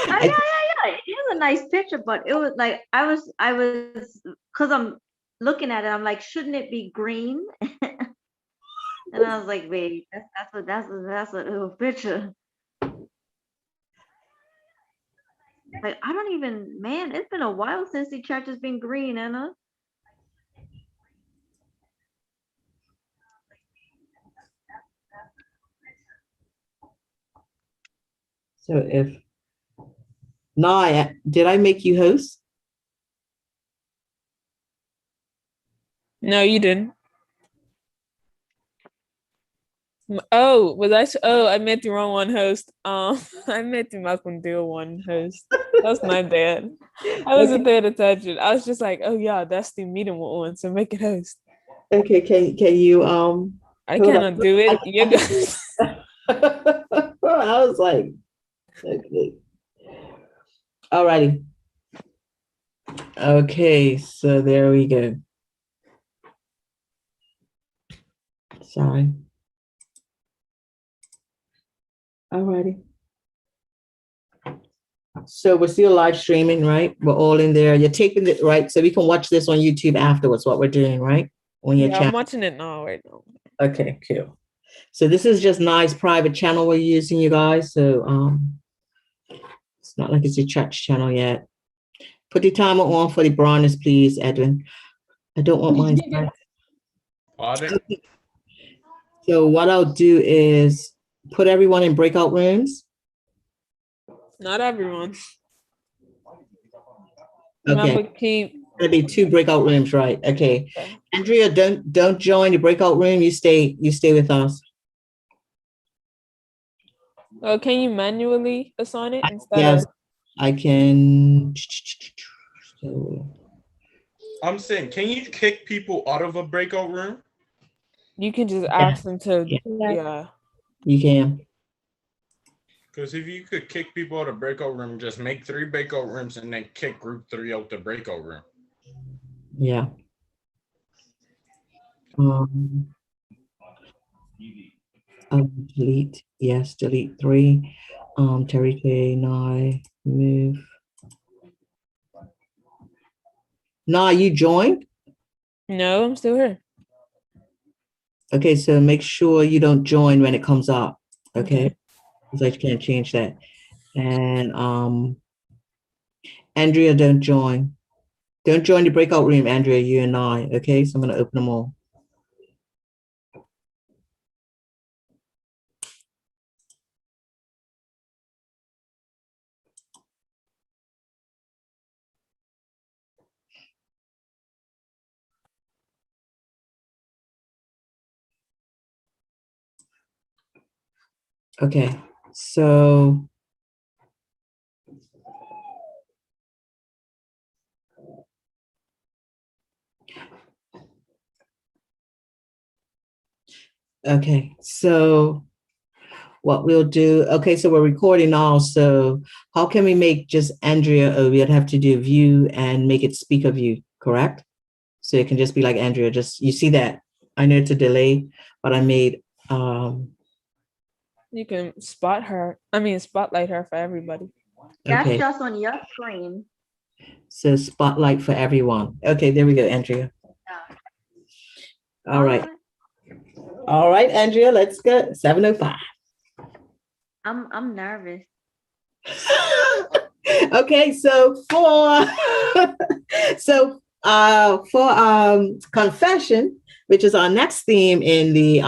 Oh I yeah. It was a nice picture, but it was like because I'm looking at it, I'm like, shouldn't it be green? And I was like, wait, that's a little picture. Like I don't even, man, it's been a while since the church has been green, Anna. so if did I make you host? No, you didn't. Oh, oh, I made the wrong one host. I made the malcolmdill one host. That's my bad. I wasn't Okay, paying attention. I was just like, oh yeah, that's the meeting one, so make it host. okay. Can you I hold cannot do it. on? You guys. I was like, okay. Alrighty. Okay, so there we go. Sorry. Alrighty. So we're still live streaming, right? We're all in there. You're taping it, right? So we can watch this on YouTube afterwards, what we're doing, right? On your Yeah, I'm channel. watching it now right now. Okay, cool. So this is just nice private channel we're using, you guys. So it's not like it's a church channel yet. Put the timer on for the brightness, please, Edwin. I don't want mine. Pardon? So what I'll do is put everyone in breakout rooms. Not everyone. Okay. Remember, keep. Gonna be 2 breakout rooms, right? Okay. Okay. Andrea, don't join the breakout room. You stay with us. Oh, can you manually assign it instead Yes, of? I can. So, I'm saying, can you kick people out of a breakout room? You can just yeah, ask them to. yeah, Yeah. you can. Because if you could kick people out of breakout room, just make 3 breakout rooms and then kick group 3 out the breakout room. Yeah. Um, delete. Yes, delete 3. Terry J, Nye, move. Nye, you joined? No, I'm still here. Okay, so make sure you don't join when it comes up. Okay. Because I can't change that. And Andrea, don't join. Don't join the breakout room, Andrea, you and I. Okay, so I'm gonna open them all. Okay, so okay, so what we'll do, okay, so we're recording now. So how can we make just Andrea? We'd have to do view and make it speaker view, correct? So it can just be like Andrea, just you see that. I know it's a delay, but I made You can spotlight her for everybody. That's okay. just on your screen. So spotlight for everyone. Okay, there we go, Andrea. Yeah. All right. All right, Andrea, let's go. 7:05. I'm nervous. Okay, so for confession, which is our next theme in the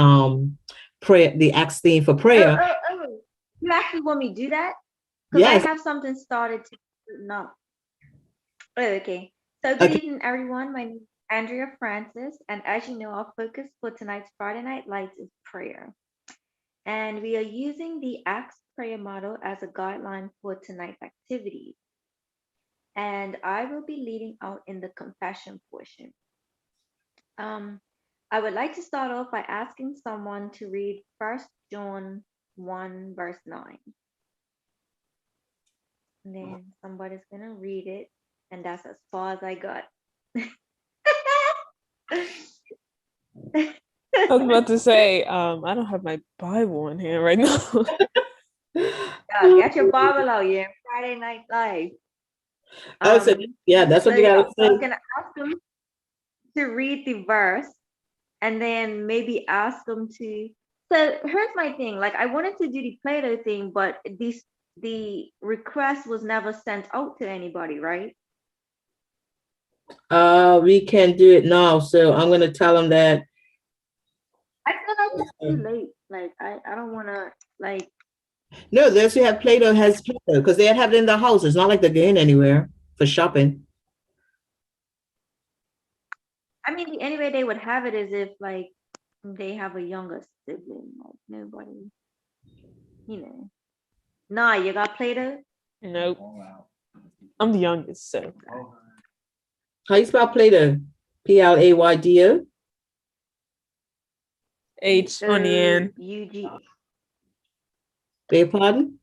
prayer, the Acts theme for prayer. Oh. You actually want me to do that? Because Yes. I have something started to no. Oh, okay. So good evening, everyone. My name is Andrea Francis, and as you know, our focus for tonight's Friday Night Lights is prayer. And we are using the Acts prayer model as a guideline for tonight's activities. And I will be leading out in the confession portion. I would like to start off by asking someone to read 1 John 1, verse 9. And then somebody's going to read it, and that's as far as I got. I was about to say, I don't have my Bible in here right now. Get your Bible out, yeah. Friday Night Live. Oh, so yeah, that's So what you yeah, gotta so I was say. gonna ask them to read the verse and then maybe ask them to. So here's my thing. Like I wanted to do the Play-Doh thing, but the request was never sent out to anybody, right? We can do it now. So I'm gonna tell them that. I feel like it's too late. Like I don't wanna like No, those who have Play-Doh has Play-Doh because they have it in the house. It's not like they're going anywhere for shopping. I mean the only way they would have it is if like they have a younger sibling. Like nobody, you know. Nah, you got Play-Doh? Nope. I'm the youngest, so How you spell Play-Doh? Playdo? H on the end. UG. Beg your pardon?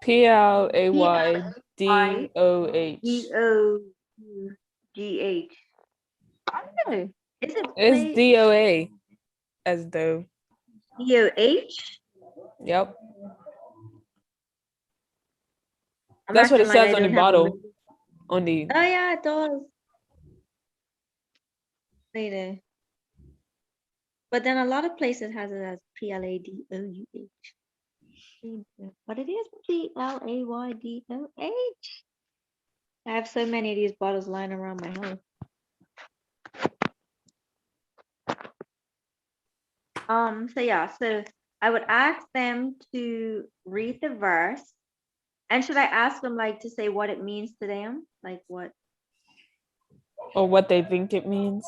PLAYDOH. DOUGH. I don't know. Is it It's play DOA as though. DOH? Yep. I'm That's what it acting like says I on the don't have a bottle. middle. On the Oh yeah, it does. Later. But then a lot of places has it as PLADOUH. But it is PLAYDOH. I have so many of these bottles lying around my house. So yeah, so I would ask them to read the verse. And should I ask them like to say what it means to them? Like what? or what they think it means.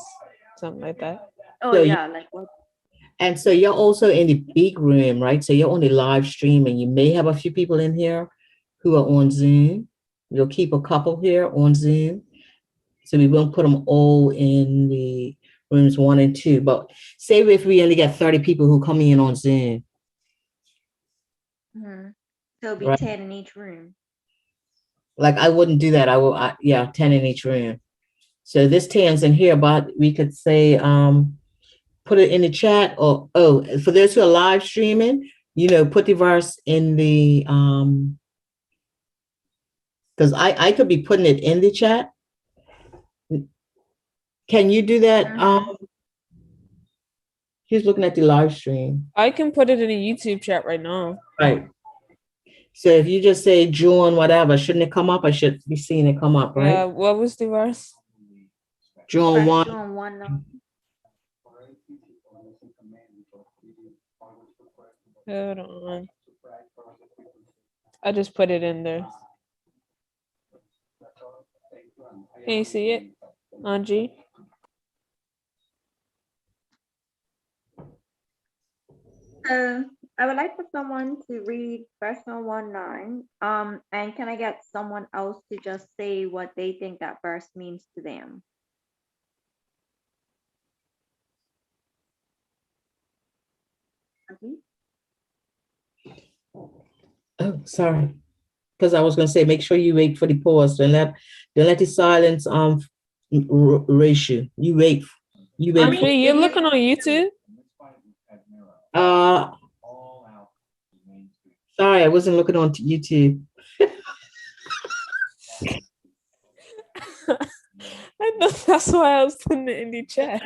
Something like that. Oh So yeah, like what? and so you're also in the big room, right? So you're on the live stream and you may have a few people in here who are on Zoom. We'll keep a couple here on Zoom. So we won't put them all in the rooms 1 and 2. But say if we only get 30 people who come in on Zoom, So it'll be right? 10 in each room. Like I wouldn't do that. Yeah, 10 in each room. So this 10's in here, but we could say put it in the chat or for those who are live streaming, put the verse in the because I could be putting it in the chat. Can you do that? He's looking at the live stream. I can put it in a YouTube chat right now. Right. So if you just say June, whatever, shouldn't it come up? I should be seeing it come up, right? Yeah, what was the verse? June 1. June 1 no. Hold on. I just put it in there. Can you see it, Angie? So I would like for someone to read verse 119. And can I get someone else to just say what they think that verse means to them? Okay. Oh, sorry. Because I was going to say, make sure you wait for the pause. Don't let the silence ratio. You wait. Angie, you're looking on YouTube? Sorry, I wasn't looking on YouTube. I know that's why I was putting it in the chat.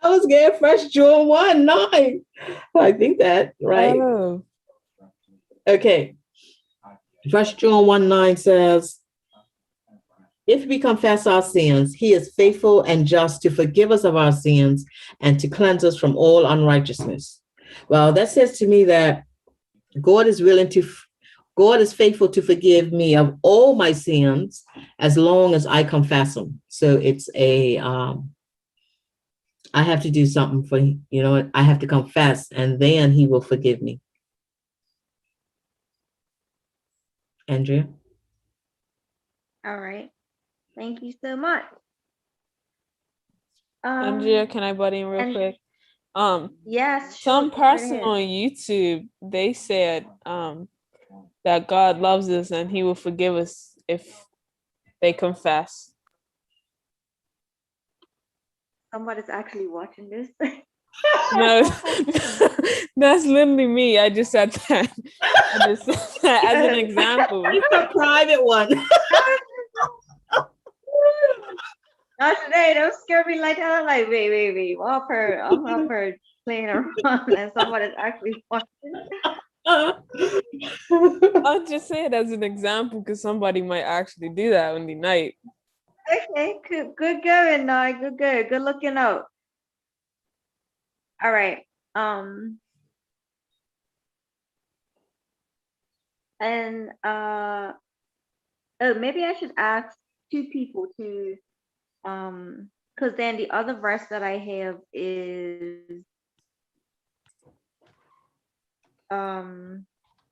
I was getting First John 1:9. I think that, right? Oh. Okay. First John 1:9 says, if we confess our sins, he is faithful and just to forgive us of our sins and to cleanse us from all unrighteousness. Well, that says to me that God is faithful to forgive me of all my sins as long as I confess them. So it's I have to do something for, I have to confess and then he will forgive me. Andrea? All right. Thank you so much. Andrea, can I butt in real quick? Yes. Some sure, person go ahead. on YouTube, they said that God loves us and he will forgive us if they confess. Somebody's actually watching this. No, that's literally me. I just said that. I just said that as an example. It's a private one. Not today. Don't scare me like that. I'm like, wait. I'm up her playing around and somebody's actually watching. I'll just say it as an example because somebody might actually do that on the night. Okay, good going, Nai. Good looking out. All right. And oh, maybe I should ask two people to because then the other verse that I have is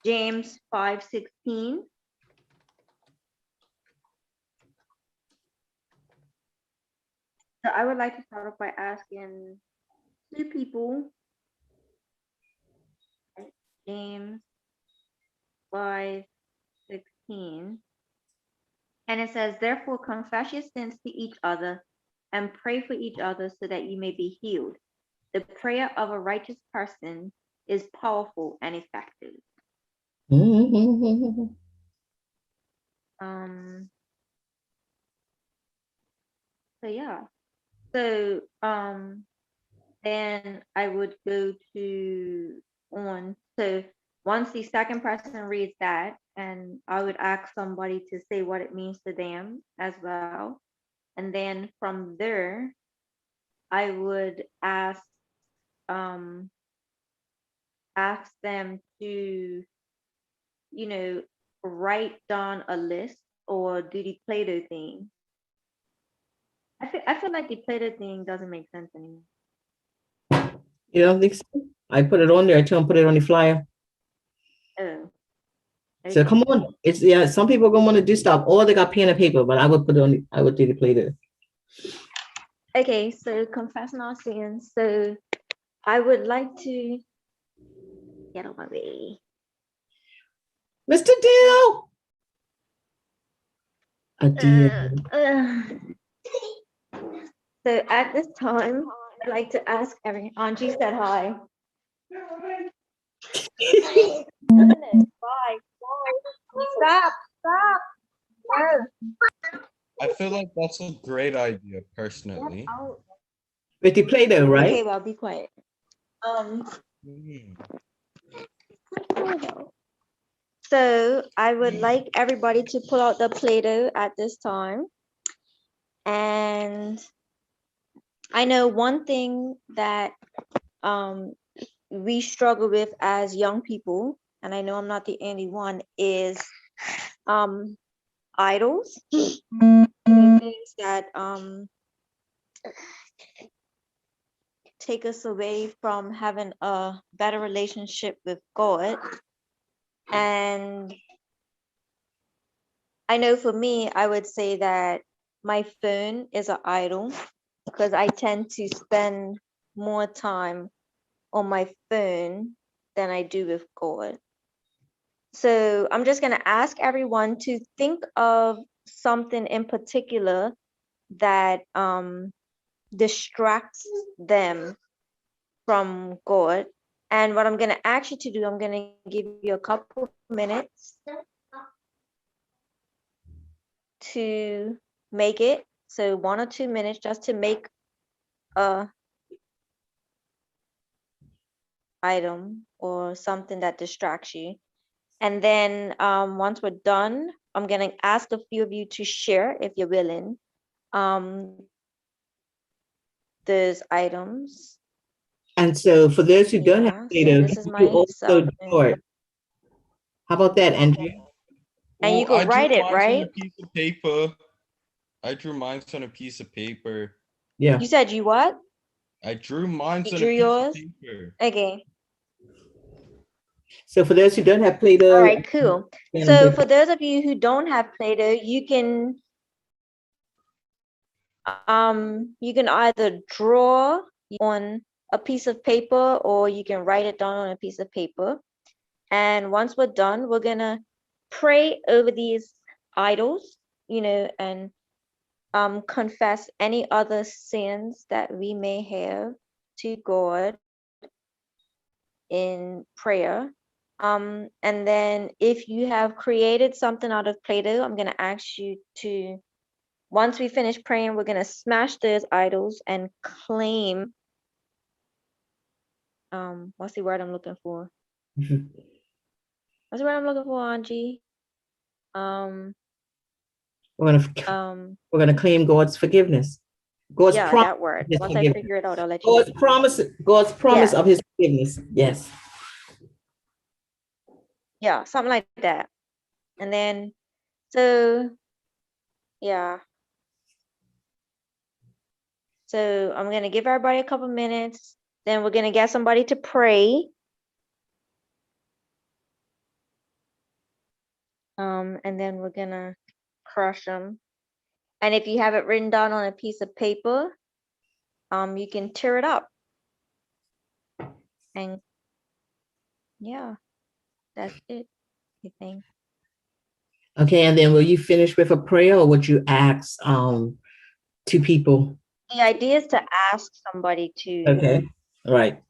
James 5:16. So I would like to start off by asking two people, James 5:16. And it says, therefore, confess your sins to each other and pray for each other so that you may be healed. The prayer of a righteous person is powerful and effective. Um, so yeah. So then I would go to on. So once the second person reads that, and I would ask somebody to say what it means to them as well. And then from there, I would um ask them to, you know, write down a list or do the Play-Doh thing. I feel like the Play-Doh thing doesn't make sense anymore. You don't think so? I put it on there. I tell them put it on the flyer. Oh, So okay. come on. It's some people are gonna want to do stuff, or they got pen and paper, but I would put it on I would do the Play-Doh. Okay, so confessing our sins. So I would like to get on my way. Mr. Dill. A deal. So at this time, I'd like to ask Angie said hi. Bye. Stop. No. I feel like that's a great idea, personally. With the Play-Doh, right? Okay, well, be quiet. Mhm. So I would like everybody to pull out the Play-Doh at this time. And I know one thing that we struggle with as young people, and I know I'm not the only one, is idols. Things that take us away from having a better relationship with God. And I know for me, I would say that my phone is an idol because I tend to spend more time on my phone than I do with God. So I'm just going to ask everyone to think of something in particular that distracts them from God. And what I'm going to ask you to do, I'm going to give you a couple minutes to make it. So 1 or 2 minutes just to make a item or something that distracts you. And then once we're done, I'm going to ask a few of you to share, if you're willing, those items. And so for those who don't have Yeah, so Play-Doh, this is you also myself. draw it. How about that, Andrea? And you Well, could write it, right? On a piece of paper. I drew mine on a piece of paper. Yeah. You said you what? I drew mine You on a drew piece yours? of paper. Okay. So for those who don't have Play-Doh, All right, cool. and So for those of you who don't have Play-Doh, you can either draw on a piece of paper or you can write it down on a piece of paper. And once we're done, we're gonna pray over these idols, and confess any other sins that we may have to God in prayer. And then if you have created something out of Play-Doh, I'm gonna ask you to, once we finish praying, we're gonna smash those idols and claim, what's the word I'm looking for? What's the word I'm looking for, Angie? Um, We're gonna claim God's forgiveness. God's yeah, promise. that word. of his Once I forgiveness. figure it out, I'll let you know. God's promise Yeah. of his forgiveness. Yes. Yeah, something like that. And then, so yeah. So I'm gonna give everybody a couple minutes. Then we're gonna get somebody to pray. And then we're gonna crush them. And if you have it written down on a piece of paper, you can tear it up. And yeah, that's it, I think. Okay, and then will you finish with a prayer, or would you ask two people? The idea is to ask somebody to Okay. All right.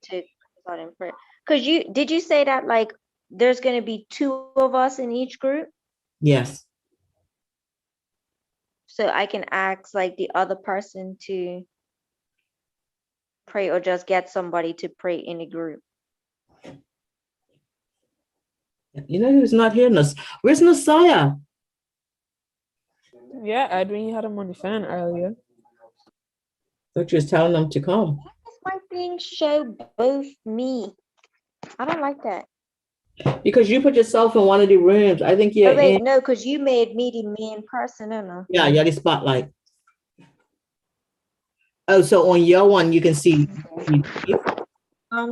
start in prayer. Cause did you say that like there's gonna be 2 of us in each group? Yes. So I can ask like the other person to pray or just get somebody to pray in the group. You know who's not here? Where's Messiah? Yeah, Edwin, you had him on the phone earlier. Thought you was telling them to come. Why does my thing show both me? I don't like that. Because you put yourself in one of the rooms. I think you're Oh wait, in. no, because you made me the main person, no. Yeah, you're the spotlight. Oh, so on your one you can see.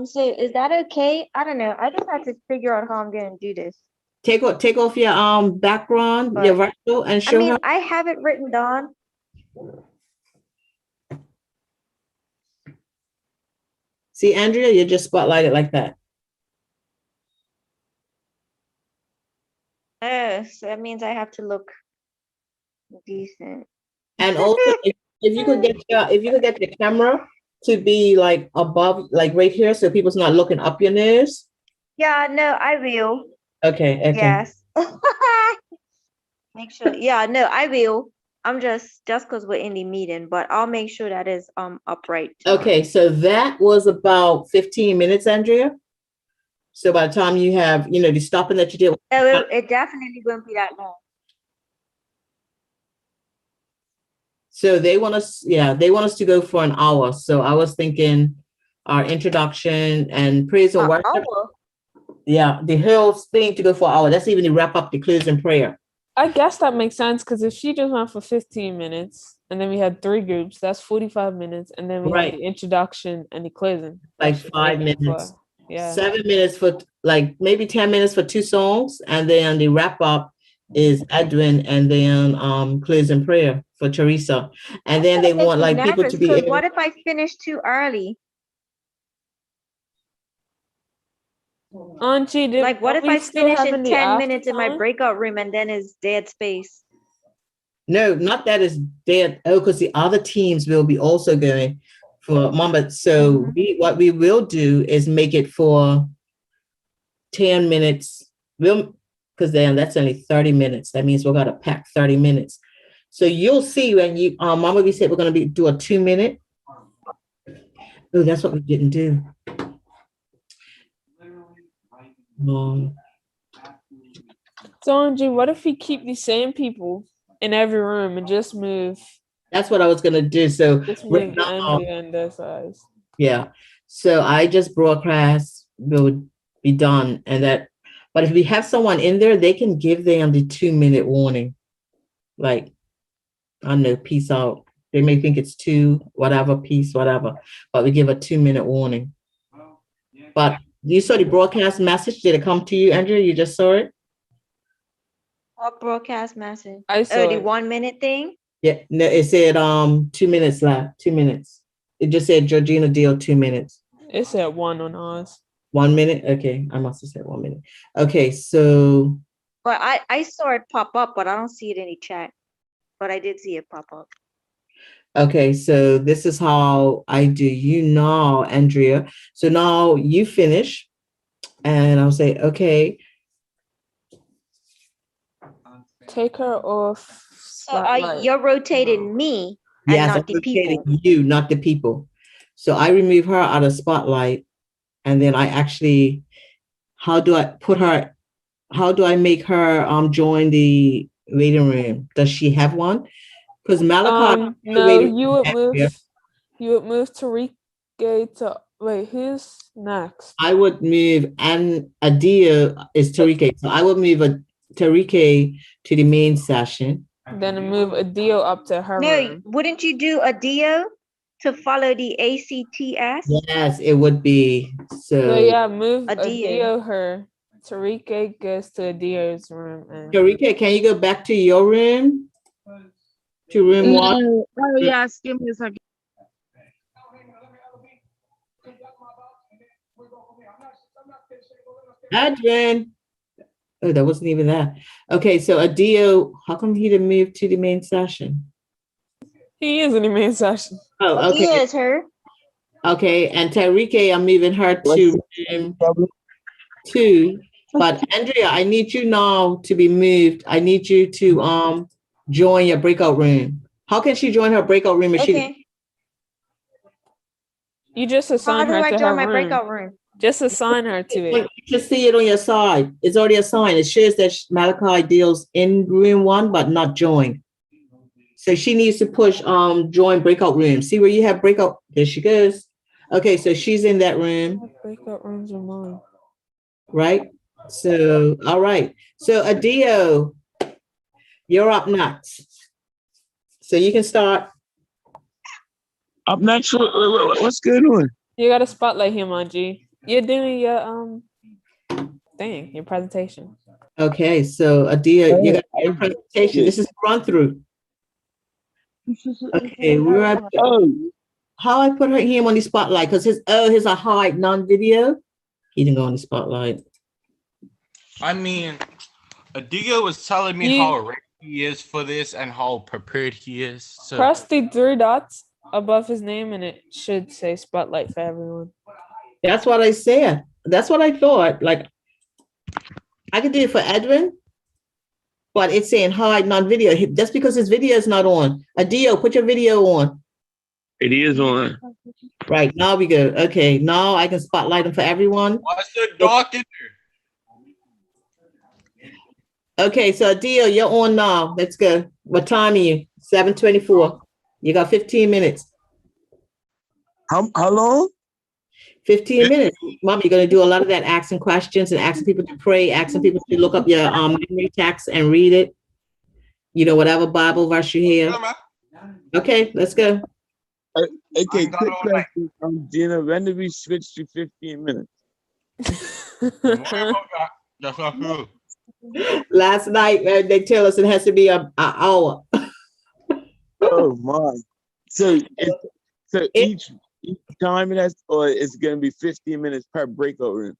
So is that okay? I don't know. I just have to figure out how I'm gonna do this. Take off your background, your But, virtual, and I show mean, her. I have it written down. See, Andrea, you're just spotlighted like that. Oh, so that means I have to look decent. And also, if you could get your camera to be like above, like right here, so people's not looking up your nose. Yeah, no, I will. Okay. Yes. Make sure. Yeah, no, I will. I'm just because we're in the meeting, but I'll make sure that is upright too. Okay, so that was about 15 minutes, Andrea. So by the time you have, the stopping that you did. No, it definitely won't be that long. So they want us to go for an hour. So I was thinking our introduction and praise and worship. Hour? Yeah, the whole thing to go for an hour. That's even to wrap up the closing prayer. I guess that makes sense because if she just went for 15 minutes and then we had 3 groups, that's 45 minutes. And then we Right. had the introduction and the closing. Like That should 5 make it minutes. for- yeah. 7 minutes for like maybe 10 minutes for 2 songs. And then the wrap up is Edwin and then closing prayer for Teresa. And then they want like people to be because able. what if I finish too early? Auntie, Like what if I finish in 10 minutes in my break? breakout room and then it's dead space? No, not that is dead. Oh, because the other teams will be also going for Mamba. So what we will do is make it for 10 minutes. Because then that's only 30 minutes. That means we're gonna pack 30 minutes. So you'll see when you Mama, we said we're gonna do a 2-minute. Oh, that's what we didn't do. So, Angie, what if we keep the same people in every room and just move? That's what I was gonna do. So Just right move now, Andrea and their size. yeah. So I just broadcast will be done, and that. But if we have someone in there, they can give them the 2-minute warning. Like, I don't know, peace out. They may think it's 2, whatever, peace, whatever. But we give a 2-minute warning. But you saw the broadcast message. Did it come to you, Andrea? You just saw it? What broadcast message? I saw the it. 1 minute thing? Yeah, no, it said 2 minutes left. 2 minutes. It just said Georgina Deal 2 minutes. It said 1 on ours. 1 minute? Okay, I must have said 1 minute. Okay, so But I saw it pop up, but I don't see it in the chat. But I did see it pop up. Okay, so this is how I do you now, Andrea. So now you finish, and I'll say, okay, Take her off So are spotlight. you're rotating me and yes, I'm not the rotating people. you, not the people. So I remove her out of spotlight, and then I actually, how do I put her? How do I make her join the waiting room? Does she have one? Because Malachi No, waiting room area, you would move Tariq to wait, who's next? I would move and Adia is Tarike. So I would move a Tarike to the main session. Then move Adio up to her No, room. wouldn't you do a Dio to follow the ACTS? Yes, it would be. So So yeah, move Adio. Adio her. Tariq goes to Adio's room and Tarike, can you go back to your room? To room one? No. Oh yes, give me a second. Adrian. Oh, that wasn't even that. Okay, so Adio, how come he didn't move to the main session? he is in the main session. Oh, Adio okay. is her. Okay, and Tarike, I'm moving her to room 2. But Andrea, I need you now to be moved. I need you to join your breakout room. How can she join her breakout room if she Okay. You just How assign do her I to join her my room. breakout room? Just assign her to it. you just see it on your side? It's already assigned. It shows that Malachi deals in room 1, but not join. So she needs to push join breakout room. See where you have breakout. There she goes. Okay, so she's in that room, Breakout rooms are mine. right? So all right. So Adio, you're up next. So you can start. I'm not sure what's going on. You gotta spotlight him on G. You're doing your thing, your presentation. Okay, so Adia, you got your Oh, presentation. This is a run through. Okay, we're at oh, how I put him on the spotlight because his a hide non-video. He didn't go on the spotlight. I mean, Adigo was telling me how ready he is for this and how prepared he is. So Press the 3 dots above his name and it should say spotlight for everyone. That's what I said. That's what I thought. Like I could do it for Edwin, but it's saying hide non-video. That's because his video is not on. Adio, put your video on. it is on. Right, now we go. Okay, now I can spotlight him for everyone. what's the dark in there? Okay, so Adio, you're on now. Let's go. What time are you? 7:24. You got 15 minutes. How long? 15 minutes. Mom, you're going to do a lot of that asking questions and asking people to pray, asking people to look up your memory text and read it. You know, whatever Bible verse you hear. Yeah, man. Okay, let's go. Okay, got quick all night. question. Gina, when did we switch to 15 minutes? Don't worry about that. That's not true. Last night, they tell us it has to be an hour. Oh my. So It- each time it has, or it's gonna be 15 minutes per breakout room.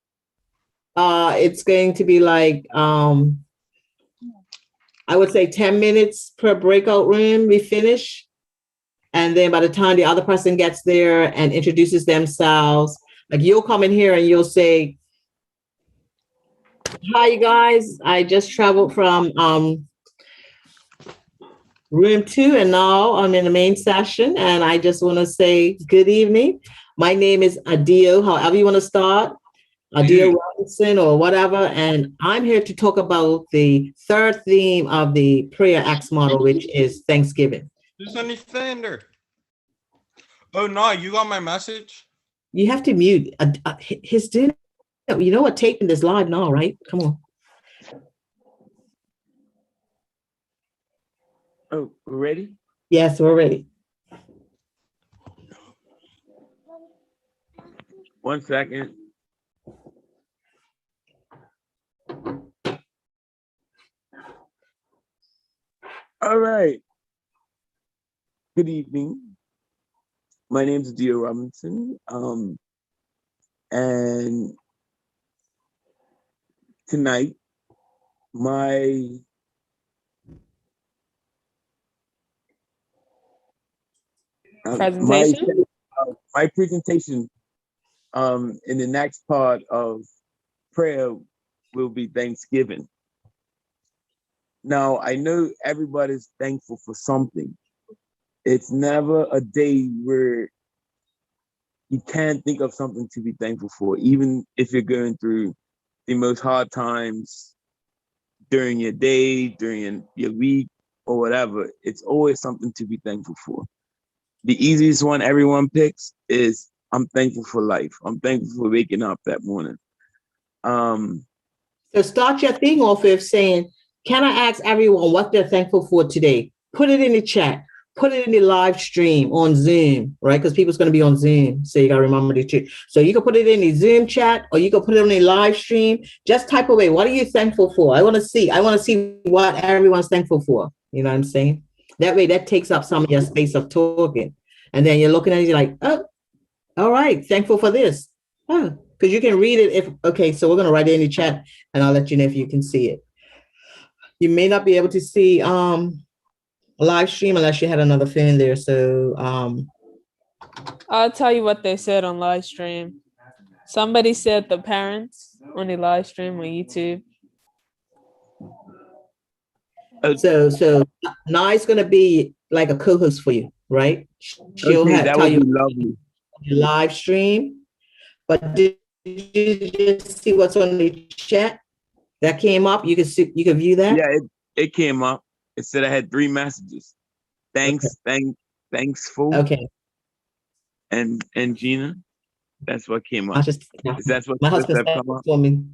It's going to be like, I would say 10 minutes per breakout room, we finish. And then by the time the other person gets there and introduces themselves, like you'll come in here and you'll say, hi, you guys. I just traveled from room 2 and now I'm in the main session. And I just want to say good evening. My name is Adio, however you want to start. Adio Robinson or whatever. And I'm here to talk about the third theme of the prayer acts model, which is Thanksgiving. There's anything in there. Oh no, you got my message? You have to mute his dinner. You know what? Taping this live now, right? Come on. Oh, ready? Yes, we're ready. 1 second. All right. Good evening. My name is Dio Robinson. And tonight, my My Presentation. my presentation in the next part of prayer will be Thanksgiving. Now I know everybody's thankful for something. It's never a day where you can't think of something to be thankful for, even if you're going through the most hard times during your day, during your week, or whatever. It's always something to be thankful for. The easiest one everyone picks is I'm thankful for life. I'm thankful for waking up that morning. Um, So start your thing off with saying, can I ask everyone what they're thankful for today? Put it in the chat. Put it in the live stream on Zoom, right? Because people's going to be on Zoom. So you got to remember to check. So you can put it in the Zoom chat or you can put it on the live stream. Just type away. What are you thankful for? I want to see what everyone's thankful for. You know what I'm saying? That way that takes up some of your space of talking. And then you're looking at it, you're like, oh, all right, thankful for this. Oh, because you can read it if, okay, so we're going to write it in the chat and I'll let you know if you can see it. You may not be able to see live stream unless you had another fan there. So I'll tell you what they said on live stream. Somebody said the parents on the live stream on YouTube. so Nai's going to be like a co-host for you, right? She'll okay, that tell would you be lovely. the live stream. But did you just see what's on the chat that came up? You can see, you can view that. Yeah, it came up. It said I had 3 messages. Thanks, thankful, Okay. and Gina. That's what came I up. just Is that what my supposed to husband have said come up? for me.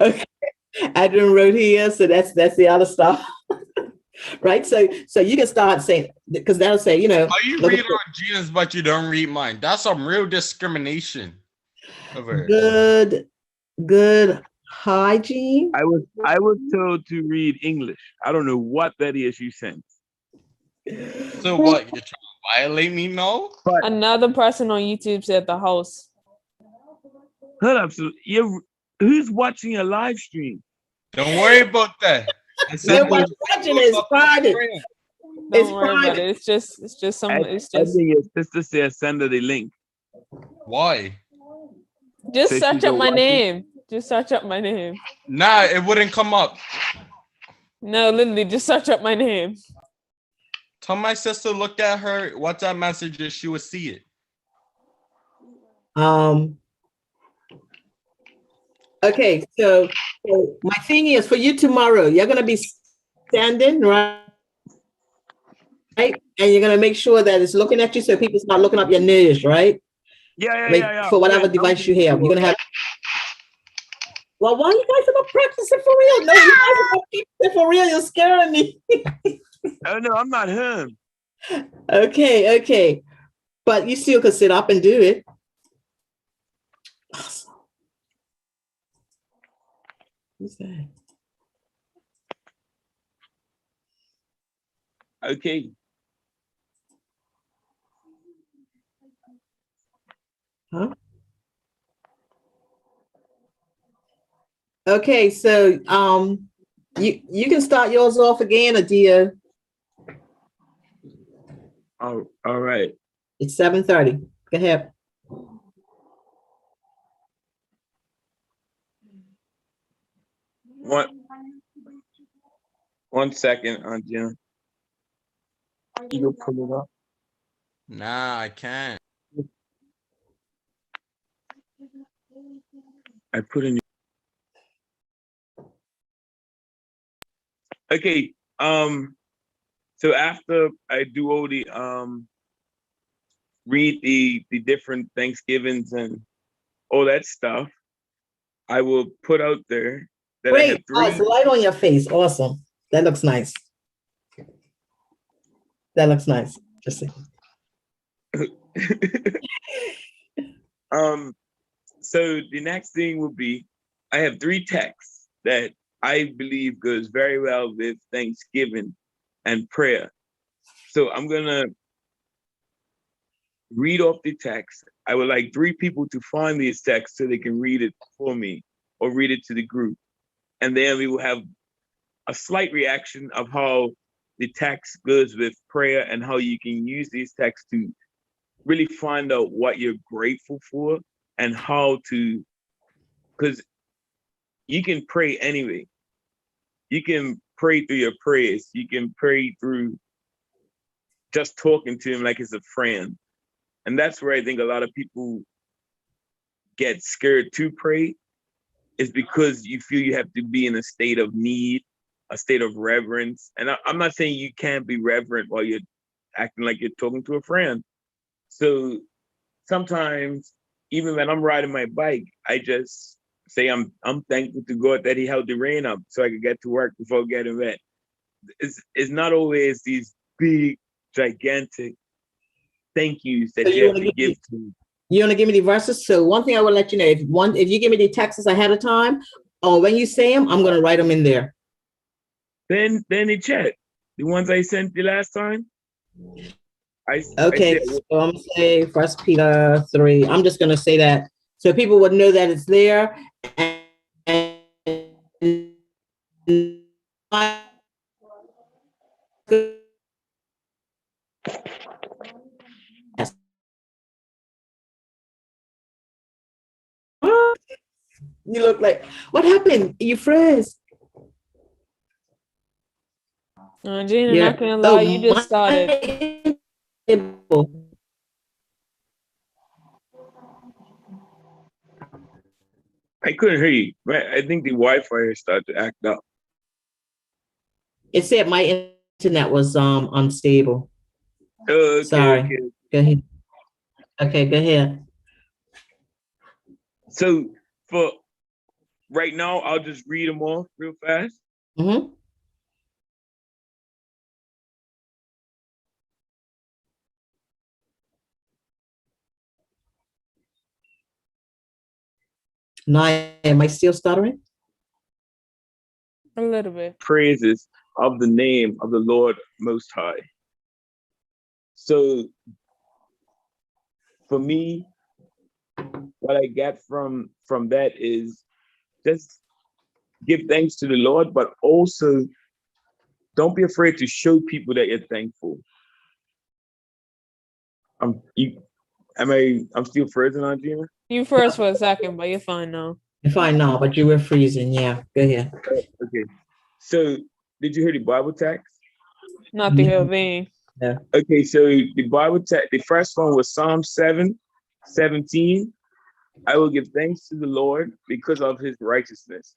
Okay. Adrian wrote here, so that's the other stuff. Right. So you can start saying, because that'll say, How you look read at on Gina's but you don't read mine? That's some real discrimination of her. good hygiene. I was told to read English. I don't know what that is you sent. So what? You're trying to violate me? No. But Another person on YouTube said the house. hold up, so who's watching a live stream? Don't worry about that. I said Nobody's watching it. It's private. It's Don't worry about private. it. It's just some. It's I just think your sister said send her the link. Why? just So search she's up a my watcher? name. Just search up my name. Nah, it wouldn't come up. No, literally, just search up my name. Tell my sister look at her WhatsApp messages. She would see it. Okay, so my thing is for you tomorrow, you're gonna be standing, right? And you're gonna make sure that it's looking at you so people's not looking up your nose, right? Yeah. For whatever device you have. You're gonna have. Well, why you guys are not practicing for real? No, you guys are not practicing for real. You're scaring me. Oh no, I'm not him. Okay. But you still could sit up and do it. Awesome. Who's that? Okay. Huh? Okay, so you can start yours off again, Adia. All right. It's 7:30. Go ahead. One second, Aunt Gina. You pull it up. Nah, I can't. I put in. Okay. So after I do all the read the different Thanksgivings and all that stuff, I will put out there that I have Great. Oh, it's 3. light on your face. Awesome. That looks nice. Just saying. So the next thing will be I have 3 texts that I believe goes very well with Thanksgiving and prayer. So I'm gonna read off the text. I would like 3 people to find these texts so they can read it for me or read it to the group. and then we will have a slight reaction of how the text goes with prayer and how you can use these texts to really find out what you're grateful for and how to, because you can pray anyway. You can pray through your prayers. You can pray through just talking to him like it's a friend. And that's where I think a lot of people get scared to pray, is because you feel you have to be in a state of need, a state of reverence. And I'm not saying you can't be reverent while you're acting like you're talking to a friend. So sometimes, even when I'm riding my bike, I just say I'm thankful to God that he held the rain up so I could get to work before getting wet. It's not always these big, gigantic thank yous So that you you have want to to give to. You want to give me the verses? So one thing I will let you know, if you give me the texts ahead of time, or when you say them, I'm going to write them in there. Then the chat, the ones I sent you last time. Okay, I said, so I'm going to say First Peter 3. I'm just going to say that so people would know that it's there. And you look like, what happened? You froze. Gina, Yeah. not gonna lie, you just started. I couldn't hear you. I think the Wi-Fi started to act up. It said my internet was unstable. Okay, Sorry. okay. Go ahead. Okay, go ahead. So for right now, I'll just read them off real fast. Mm-hmm. Now, am I still stuttering? A little bit. Praises of the name of the Lord Most High. So for me, what I get from that is just give thanks to the Lord, but also don't be afraid to show people that you're thankful. I'm still frozen on Gina? You first for a second, but you're fine now. You're fine now, but you were freezing. Yeah, go ahead. Okay. So did you hear the Bible text? Not the whole thing. Yeah. Okay, so the Bible text, the first one was Psalm 7:17. I will give thanks to the Lord because of his righteousness.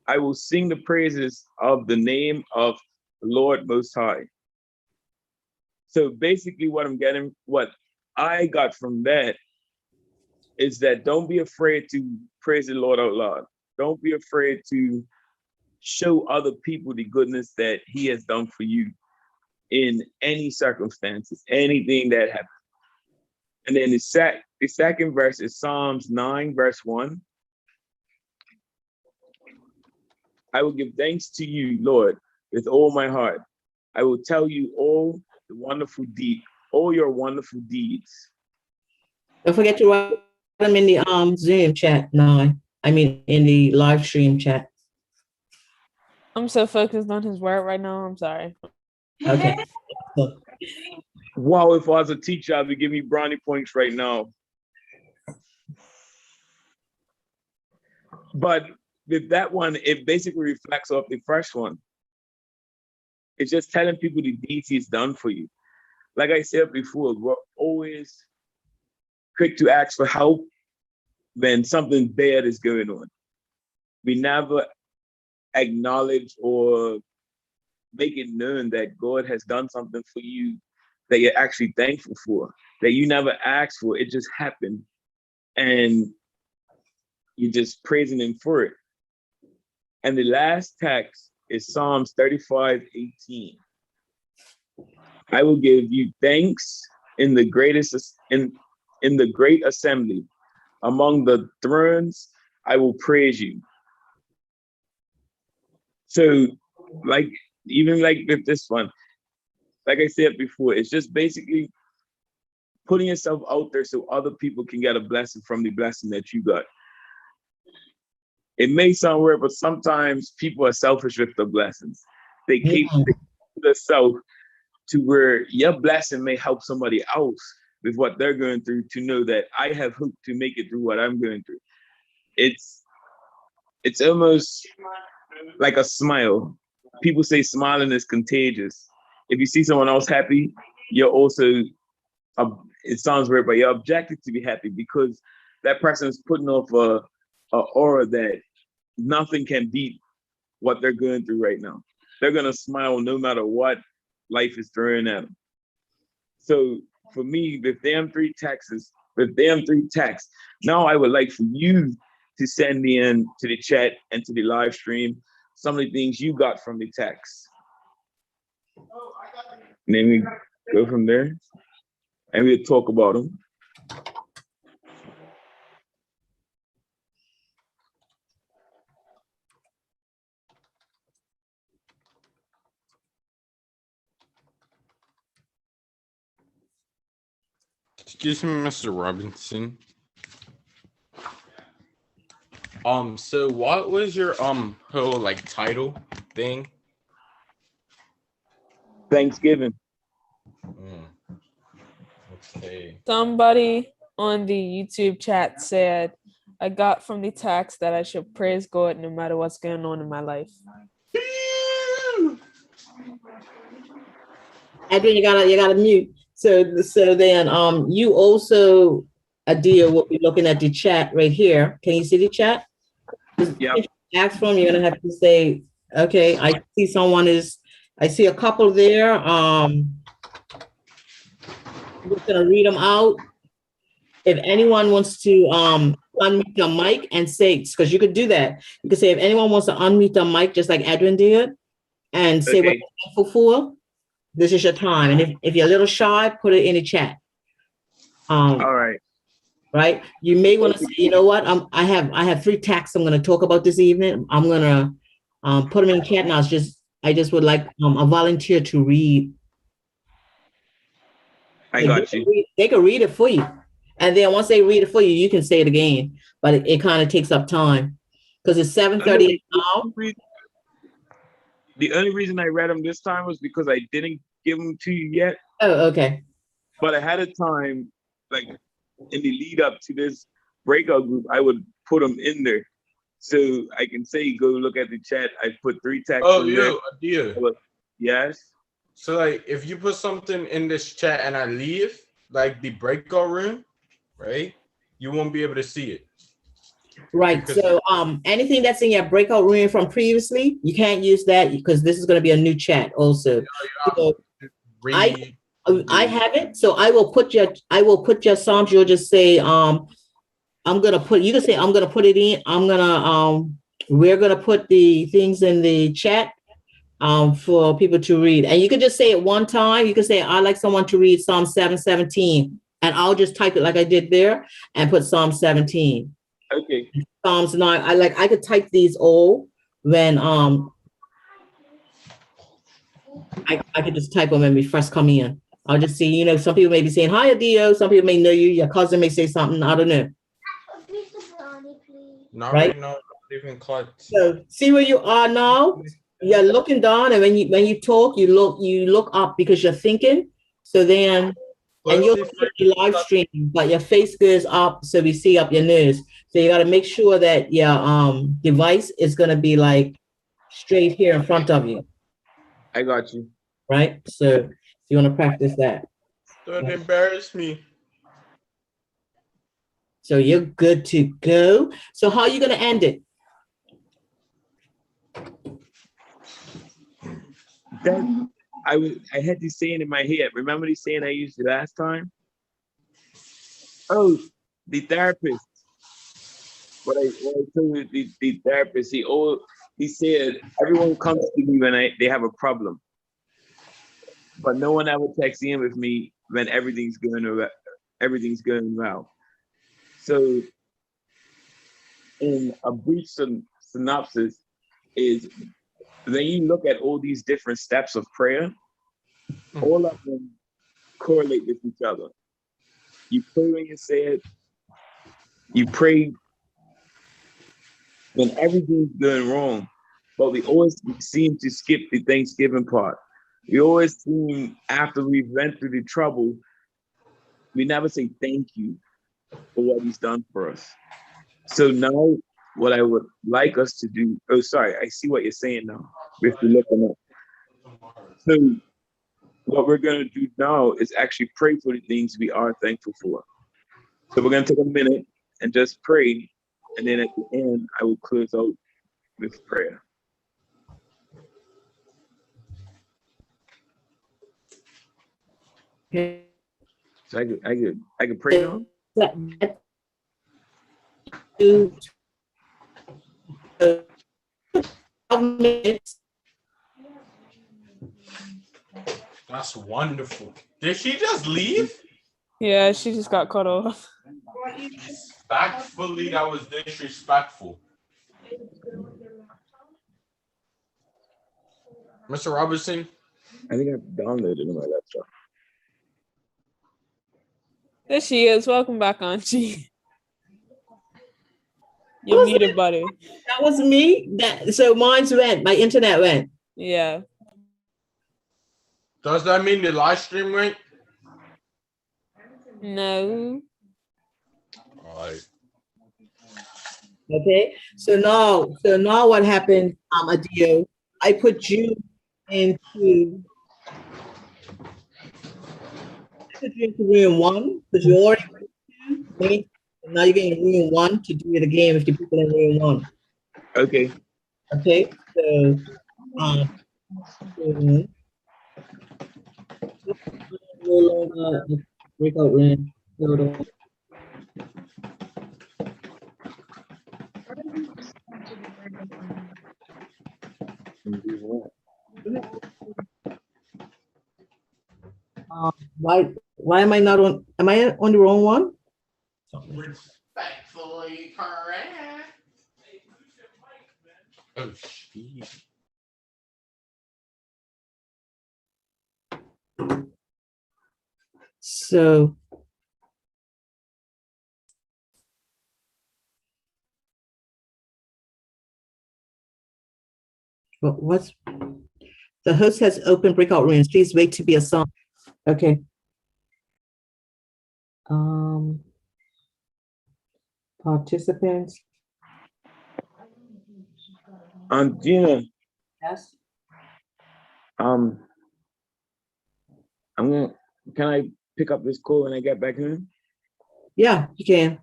I will sing the praises of the name of the Lord Most High. So basically what I got from that is that don't be afraid to praise the Lord out loud. Don't be afraid to show other people the goodness that he has done for you in any circumstances, anything that happens. And then the second verse is Psalms 9, verse 1. I will give thanks to you, Lord, with all my heart. I will tell you all your wonderful deeds. Don't forget to write them in the Zoom chat now. I mean, in the live stream chat. I'm so focused on his word right now. I'm sorry. Okay. Wow, if I was a teacher, I'd be giving me brownie points right now. But with that one, it basically reflects off the first one. It's just telling people the deeds he's done for you. Like I said before, we're always quick to ask for help when something bad is going on. We never acknowledge or make it known that God has done something for you that you're actually thankful for, that you never asked for. It just happened. And you're just praising him for it. And the last text is Psalms 35:18. I will give you thanks in the in the great assembly. Among the thrones, I will praise you. So, even with this one, like I said before, it's just basically putting yourself out there so other people can get a blessing from the blessing that you got. It may sound weird, but sometimes people are selfish with the blessings. They keep themselves to where your blessing may help somebody else with what they're going through to know that I have hope to make it through what I'm going through. It's almost like a smile. People say smiling is contagious. If you see someone else happy, you're also, it sounds weird, but you're objected to be happy because that person is putting off a aura that nothing can beat what they're going through right now. They're going to smile no matter what life is throwing at them. So for me, with them three texts, now I would like for you to send me in to the chat and to the live stream some of the things you got from the text. And then we go from there and we'll talk about them. Excuse me, Mr. Robinson. So what was your whole like title thing? Thanksgiving. Okay. Somebody on the YouTube chat said, I got from the text that I should praise God no matter what's going on in my life. Adrian, you gotta mute. So then you also, Adia, will be looking at the chat right here. Can you see the chat? Yeah. Ask from, you're gonna have to say, okay, I see a couple there. I'm just gonna read them out. If anyone wants to unmute your mic and say, because you could do that. You could say if anyone wants to unmute their mic, just like Adrian did, and say what you're thankful for, this is your time. And if you're a little shy, put it in the chat. All right. Right. You may want to say, you know what? I have 3 texts I'm going to talk about this evening. I'm going to put them in the chat. And I just would like a volunteer to read. I got you. They can read it for you. And then once they read it for you, you can say it again. But it kind of takes up time because it's 7:30 now. The only reason I read them this time was because I didn't give them to you yet. Oh, okay. But ahead of time, like in the lead up to this breakout group, I would put them in there. So I can say, go look at the chat. I put 3 texts in there. Idea. Yes. So like if you put something in this chat and I leave, like the breakout room, right? You won't be able to see it. Right. Because so anything that's in your breakout room from previously, you can't use that because this is going to be a new chat also. So I have it. So I will put your Psalms. You'll just say, I'm gonna put, you can say I'm gonna put it in. We're gonna put the things in the chat for people to read. And you can just say it one time. You can say, I'd like someone to read Psalm 7:17. And I'll just type it like I did there and put Psalm 17. Okay. Psalms 9. I could type these all when I could just type them when we first come in. I'll just see, some people may be saying, hi, Adio. Some people may know you. Your cousin may say something. I don't know. Not right now, not even close. So see where you are now. You're looking down, and when you talk, you look up because you're thinking. So then, and you'll see the live stream, but your face goes up, so we see up your nose. So you got to make sure that your device is going to be like straight here in front of you. I got you. Right. So you want to practice that. Don't embarrass me. So you're good to go. So how are you going to end it? I had this saying in my head. Remember the saying I used the last time? Oh, the therapist. What I told the therapist, he said everyone comes to me when they have a problem, but no one ever checks in with me when everything's going well. So, in a brief synopsis, is when you look at all these different steps of prayer, all of them correlate with each other. You pray when you say it. You pray when everything's going wrong, but we always seem to skip the Thanksgiving part. We always seem, after we've went through the trouble, we never say thank you for what he's done for us. So now, what I would like us to do, oh, sorry, I see what you're saying now. We have to look them up. So what we're going to do now is actually pray for the things we are thankful for. So we're going to take a minute and just pray. And then at the end, I will close out with prayer. Okay. So I could pray now. Minutes. That's wonderful. Did she just leave? Yeah, she just got cut off. Respectfully, that was disrespectful. Mr. Robertson? I think I downloaded it on my laptop. There she is. Welcome back, Auntie. You're muted, buddy. That was me. So mine's went. My internet went. Yeah. Does that mean the live stream went? No. All right. Okay. So now what happened, Adio? I put you into room 1 because you already went 2. Now you're getting room 1 to do it again with the people in room 1. Okay. Okay. So breakout room. Why am I not on? Am I on the wrong one? Respectfully correct. Oh, jeez. So what's the host has open breakout rooms. Please wait to be assigned. Okay. Participants. Gina. Yes. I'm gonna. Can I pick up this call when I get back home? Yeah, you can.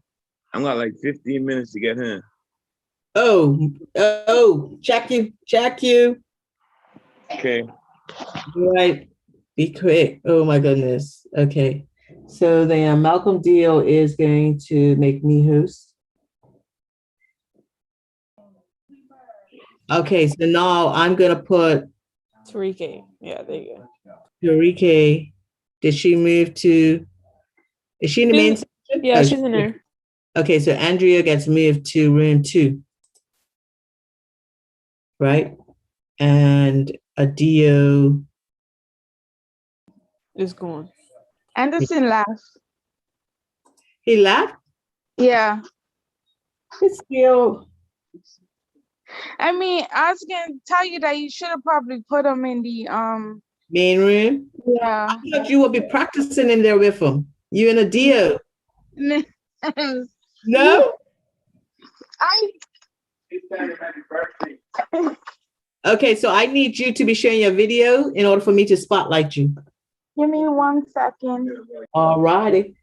I'm got like 15 minutes to get home. Oh, check you. Okay. All right. Be quick. Oh my goodness. Okay. So then Malcolm Deal is going to make me host. Okay, so now I'm gonna put Tarike. Yeah, there you go. Eureka. Did she move to? Is she in the main section? Yeah, Oh, she's in there. Okay, so Andrea gets moved to room 2, right? And Adio It's gone. Anderson left. he left. Yeah. It's still. I mean, I was gonna tell you that you should have probably put him in the Main room. yeah. I thought you would be practicing in there with him. You and Adio. No. Okay, so I need you to be sharing your video in order for me to spotlight you. Give me 1 second. All righty.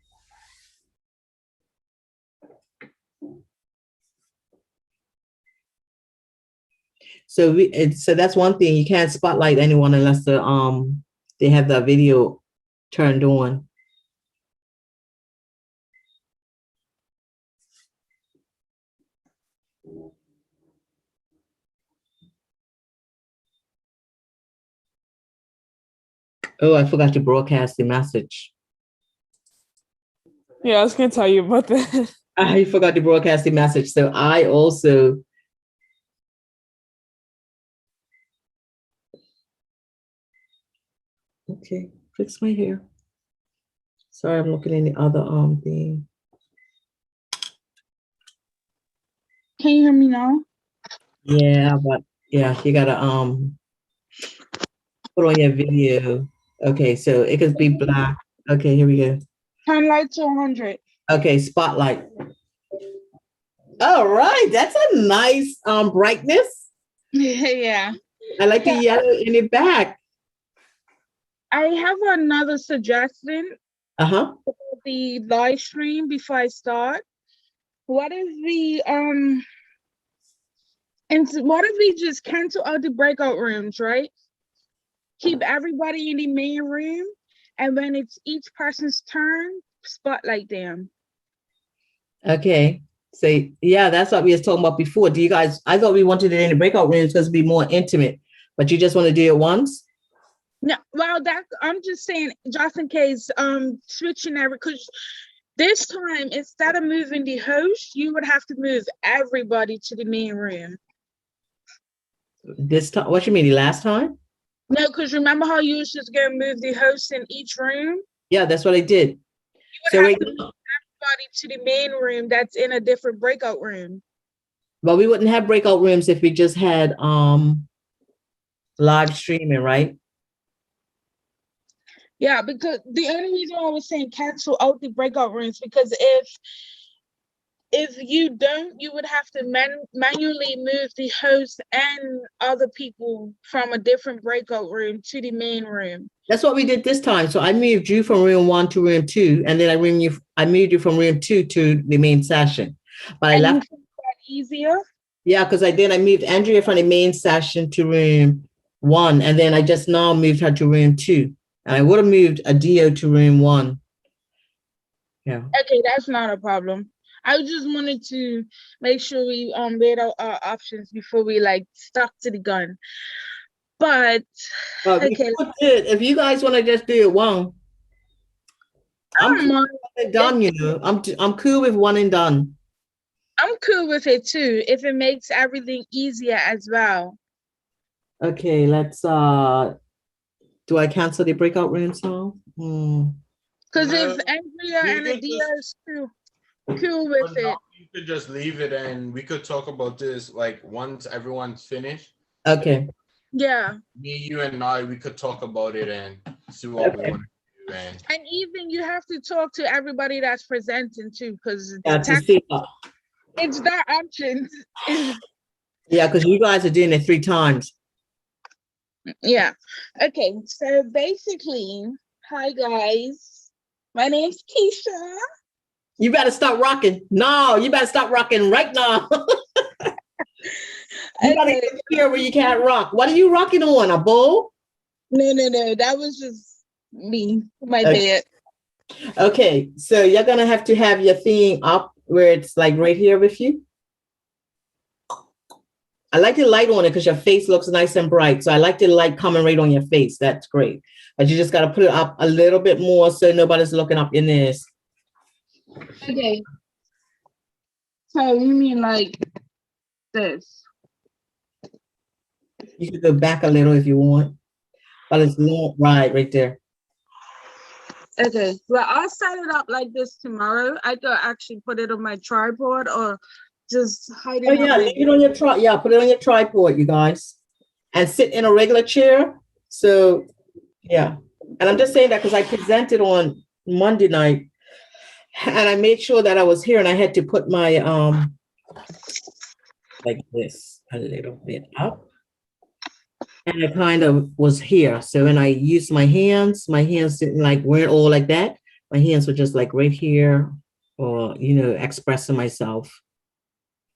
So so that's one thing, you can't spotlight anyone unless they have the video turned on. Oh, I forgot to broadcast the message. Yeah, I was gonna tell you about that. I forgot to broadcast the message. So I also. Okay, fix my hair. Sorry, I'm looking in the other thing. Can you hear me now? Yeah, but yeah, you gotta put on your video. Okay, so it could be black. Okay, here we go. Turn light to 100. Okay, spotlight. All right, that's a nice brightness. Yeah. I like the yellow in the back. I have another suggestion Uh-huh. for the live stream before I start. What if we what if we just cancel out the breakout rooms, right? Keep everybody in the main room, and when it's each person's turn, spotlight them. Okay. So yeah, that's what we was talking about before. Do you guys, I thought we wanted it in the breakout rooms because it'd be more intimate, but you just want to do it once? No, well, that I'm just saying, just in case, switching every, because this time instead of moving the host, you would have to move everybody to the main room. This time, what you mean, the last time? No, because remember how you was just gonna move the host in each room? Yeah, that's what I did. You would So have right to now, move everybody to the main room that's in a different breakout room. well, we wouldn't have breakout rooms if we just had live streaming, right? Yeah, because the only reason why I was saying cancel out the breakout rooms, because if you don't, you would have to manually move the host and other people from a different breakout room to the main room. That's what we did this time. So I moved you from room 1 to room 2, and then I moved you from room 2 to the main session. But I And you left, think that easier? yeah, because I moved Andrea from the main session to room 1, and then I just now moved her to room 2. And I would have moved Adio to room 1. Yeah. Okay, that's not a problem. I just wanted to make sure we read out our options before we like stuck to the gun. But Well, we okay, could, if you guys want to just do it one, I'm cool I'm with one and done, you know. I'm cool with one and done. I'm cool with it too, if it makes everything easier as well. Okay, let's do I cancel the breakout rooms now? Because if No, Andrea we and could Adia just, is cool with for now, it. you could just leave it and we could talk about this like once everyone's finished. Okay. Yeah. Me, you, and I, we could talk about it and see what we Okay. want to do. And And even you have to talk to everybody that's presenting too, because Yeah, to see. it's their options. Yeah, because you guys are doing it 3 times. Yeah. Okay. So basically, hi guys. My name's Keisha. You better stop rocking. No, you better stop rocking right now. You gotta Okay. get here where you can't rock. What are you rocking on? A bowl? No. That was just me, my Okay. bad. Okay, so you're gonna have to have your thing up where it's like right here with you. I like the light on it because your face looks nice and bright. So I like the light coming right on your face. That's great. But you just gotta put it up a little bit more so nobody's looking up your ears. Okay. So you mean like this? You could go back a little if you want. But it's long right there. Okay. Well, I'll set it up like this tomorrow. I could actually put it on my tripod or just hide Oh it yeah, on my leave it on your tripod. Yeah, put it on your tripod, you guys. And sit in a regular chair. So yeah. And I'm just saying that because I presented on Monday night and I made sure that I was here and I had to put my like this a little bit up. And I kind of was here. So when I used my hands didn't like weren't all like that. My hands were just like right here or expressing myself.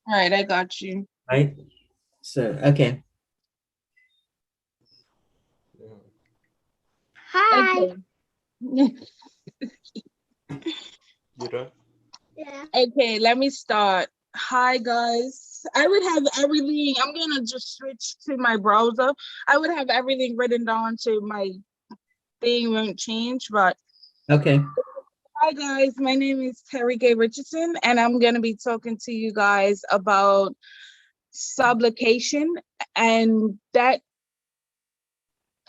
All right, I got you. Right. So okay. Hi. Okay. you know, Okay, let me start. Hi guys. I would have everything. I'm gonna just switch to my browser. I would have everything written down so my thing won't change. But Okay. hi guys, my name is Terry Gay Richardson, and I'm gonna be talking to you guys about sublocation, and that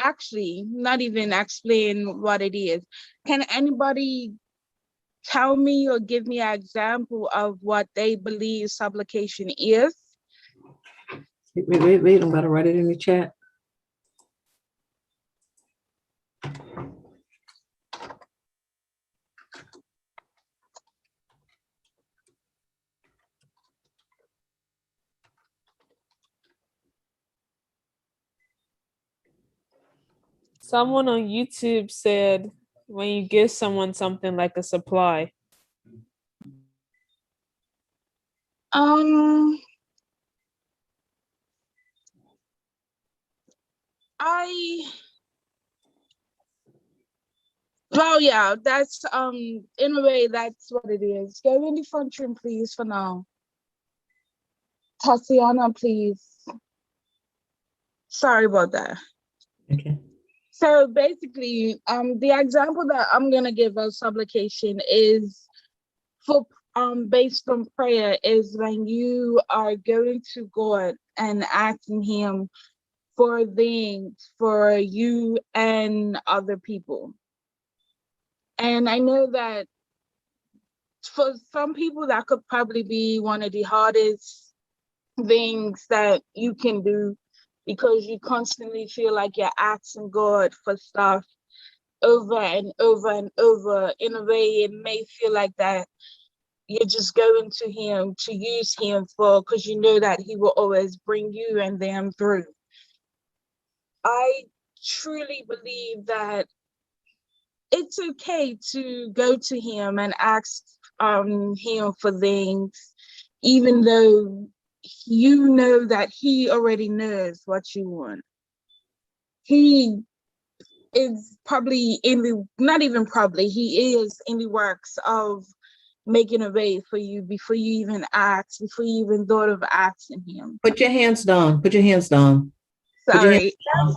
actually not even explain what it is. Can anybody tell me or give me an example of what they believe sublocation is? Wait. I'm about to write it in the chat. Someone on YouTube said when you give someone something like a supply. Um, I well, yeah, that's in a way that's what it is. Go in the front room, please, for now. Tatiana, please. Sorry about that. Okay. So basically, the example that I'm gonna give as supplication is for based on prayer is when you are going to God and asking Him for things for you and other people. And I know that for some people that could probably be one of the hardest things that you can do because you constantly feel like you're asking God for stuff over and over and over. In a way, it may feel like that you're just going to Him to use Him for, because you know that He will always bring you and them through. I truly believe that it's okay to go to Him and ask Him for things, even though you know that He already knows what you want. He is probably in the, not even probably, He is in the works of making a way for you before you even ask, before you even thought of asking Him. Put your hands down. Put your hands down. Sorry,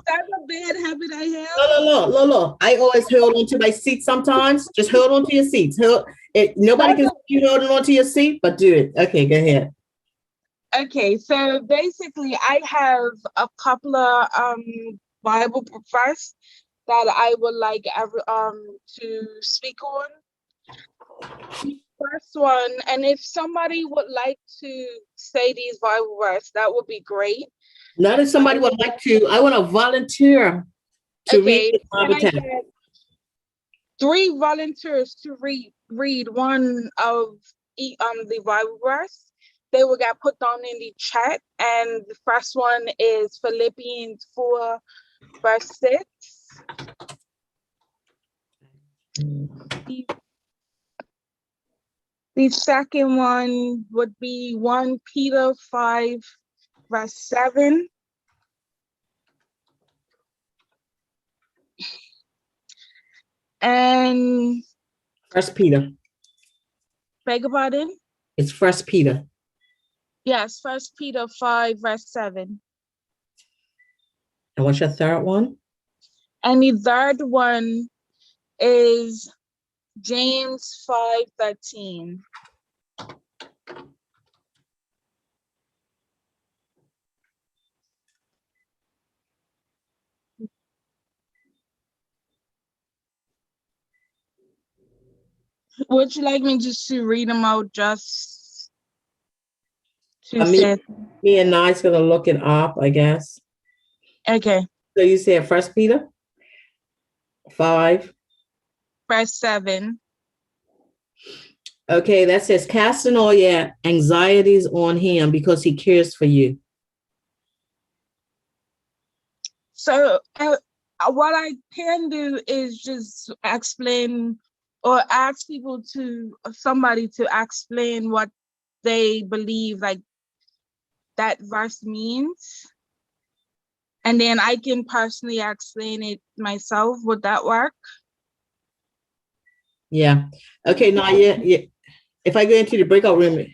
that's a bad habit I have. No. I always hold on to my seat sometimes. Just hold on to your seats. Nobody can see you holding on to your seat, but do it. Okay, go ahead. Okay, so basically I have a couple of Bible verse that I would like to speak on. First one, and if somebody would like to say these Bible verse, that would be great. Not if somebody would like to. I want to volunteer to read the Can Bible I text. get 3 volunteers to read one of the Bible verse? They will get put down in the chat, and the first one is Philippians 4, verse 6. The second one would be 1 Peter 5, verse 7. And First Peter. beg your pardon? It's First Peter. Yes, 1 Peter 5, verse 7. And what's your third one? And the third one is James 5:13. Would you like me just to read them out just to say? Me and Nye's gonna look it up, I guess. Okay. So you said First Peter 5, verse 7. Okay, that says, casting all your anxieties on Him because He cares for you. So what I can do is just explain or ask people somebody to explain what they believe like that verse means. And then I can personally explain it myself. Would that work? Yeah. Okay, now, yeah. If I go into the breakout room,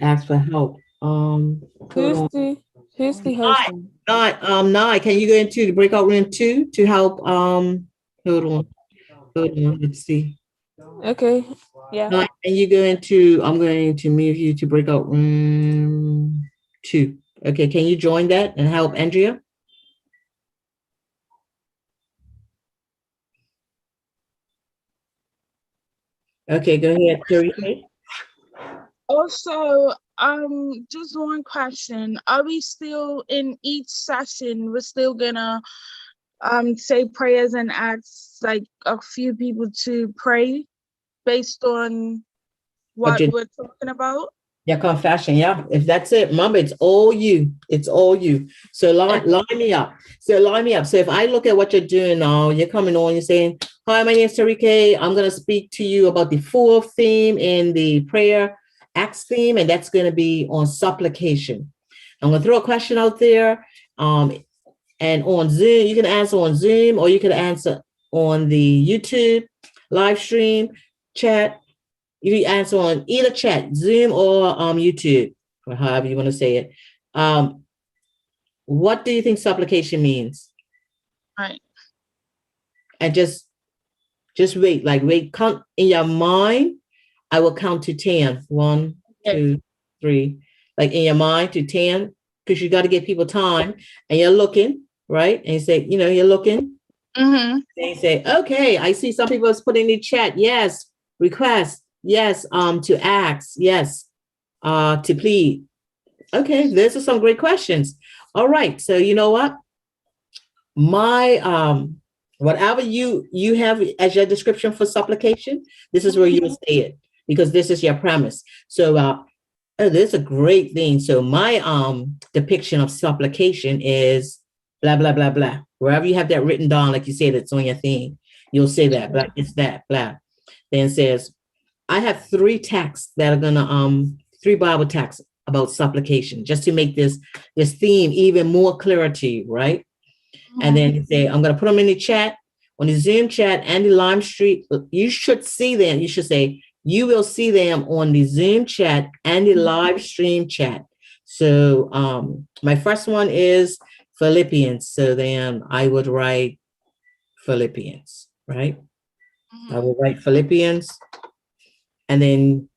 ask for help. Who's the host? Nye, can you go into the breakout room 2 to help? Hold on. Let's see. Okay. Yeah. Nye, can you go into? I'm going to move you to breakout room 2. Okay, can you join that and help Andrea? Okay, go ahead, Terry. Also, Just one question. Are we still in each session? We're still gonna say prayers and ask like a few people to pray based on What what you we're talking about? Your confession, yeah. If that's it, remember, it's all you. It's all you. So line me up. So line me up. So if I look at what you're doing now, you're coming on, you're saying, "Hi, my name is Tarike. I'm going to speak to you about the fourth theme in the prayer acts theme, and that's going to be on supplication. I'm going to throw a question out there. And on Zoom, you can answer on Zoom, or you can answer on the YouTube live stream chat. You can answer on either chat, Zoom or YouTube, or however you want to say it. What do you think supplication means? Right. And just wait, count in your mind. I will count to 10. 1, 2, 3. Like in your mind to 10, because you got to give people time, and you're looking, right? And you say, you're looking. Mm-hmm. And you say, okay, I see some people is putting in the chat. Yes, request. Yes, to ask. Yes, to plead. Okay, those are some great questions. All right, so you know what? My whatever you have as your description for supplication, this is where you'll say it, because this is your premise. So this is a great thing. So my depiction of supplication is blah blah blah blah. Wherever you have that written down, like you said, it's on your thing. You'll say that, blah, it's that, blah. Then it says, I have 3 texts that are gonna 3 Bible texts about supplication, just to make this theme even more clarity, right? Mm-hmm. And then you say, I'm gonna put them in the chat, on the Zoom chat and the Lime Street. You should see them. You should say, you will see them on the Zoom chat and the live stream chat. So my first one is Philippians. So then I would write Philippians, right? Mm-hmm. I will write Philippians. And then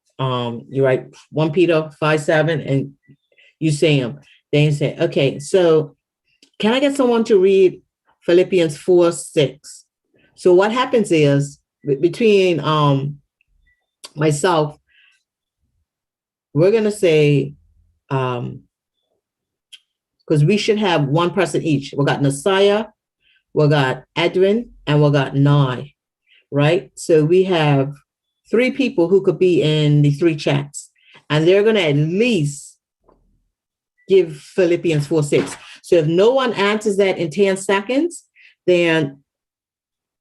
you write 1 Peter 5:7, and you say them. Then you say, okay, so can I get someone to read Philippians 4:6? So what happens is, between myself, we're going to say, because we should have one person each. We got Nasiah, we got Edwin, and we got Nai, right? So we have 3 people who could be in the 3 chats, and they're going to at least give Philippians 4:6. So if no one answers that in 10 seconds, then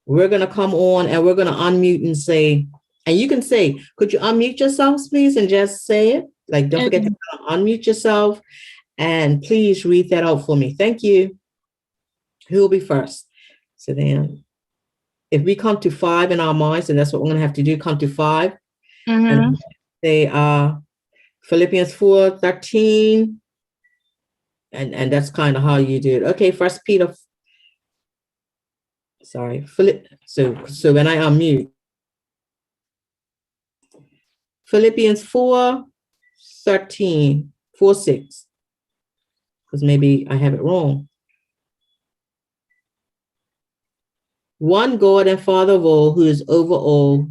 we're going to come on and we're going to unmute and say, and you can say, could you unmute yourselves, please, and just say it? Like, don't forget to unmute yourself, and please read that out for me. Thank you. Who will be first? So then, if we come to 5 in our minds, and that's what we're going to have to do, come to 5. Mm-hmm. And they are Philippians 4:13. And that's kind of how you do it. Okay, First Peter. Sorry, so when I unmute, Philippians 4:13, 4:6, because maybe I have it wrong. One God and Father of all, who is over all.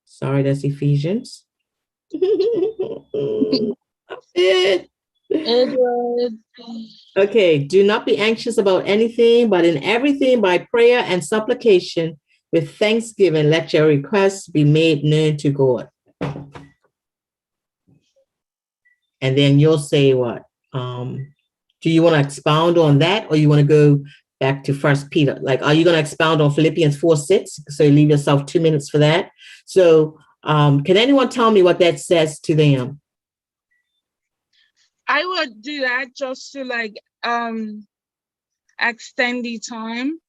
Sorry, that's Ephesians. Edward. Okay, do not be anxious about anything, but in everything by prayer and supplication with thanksgiving, let your requests be made known to God. And then you'll say what? Do you want to expound on that, or you want to go back to First Peter? Like, are you going to expound on Philippians 4:6? So you leave yourself 2 minutes for that. So can anyone tell me what that says to them? I would do that just to extend the time.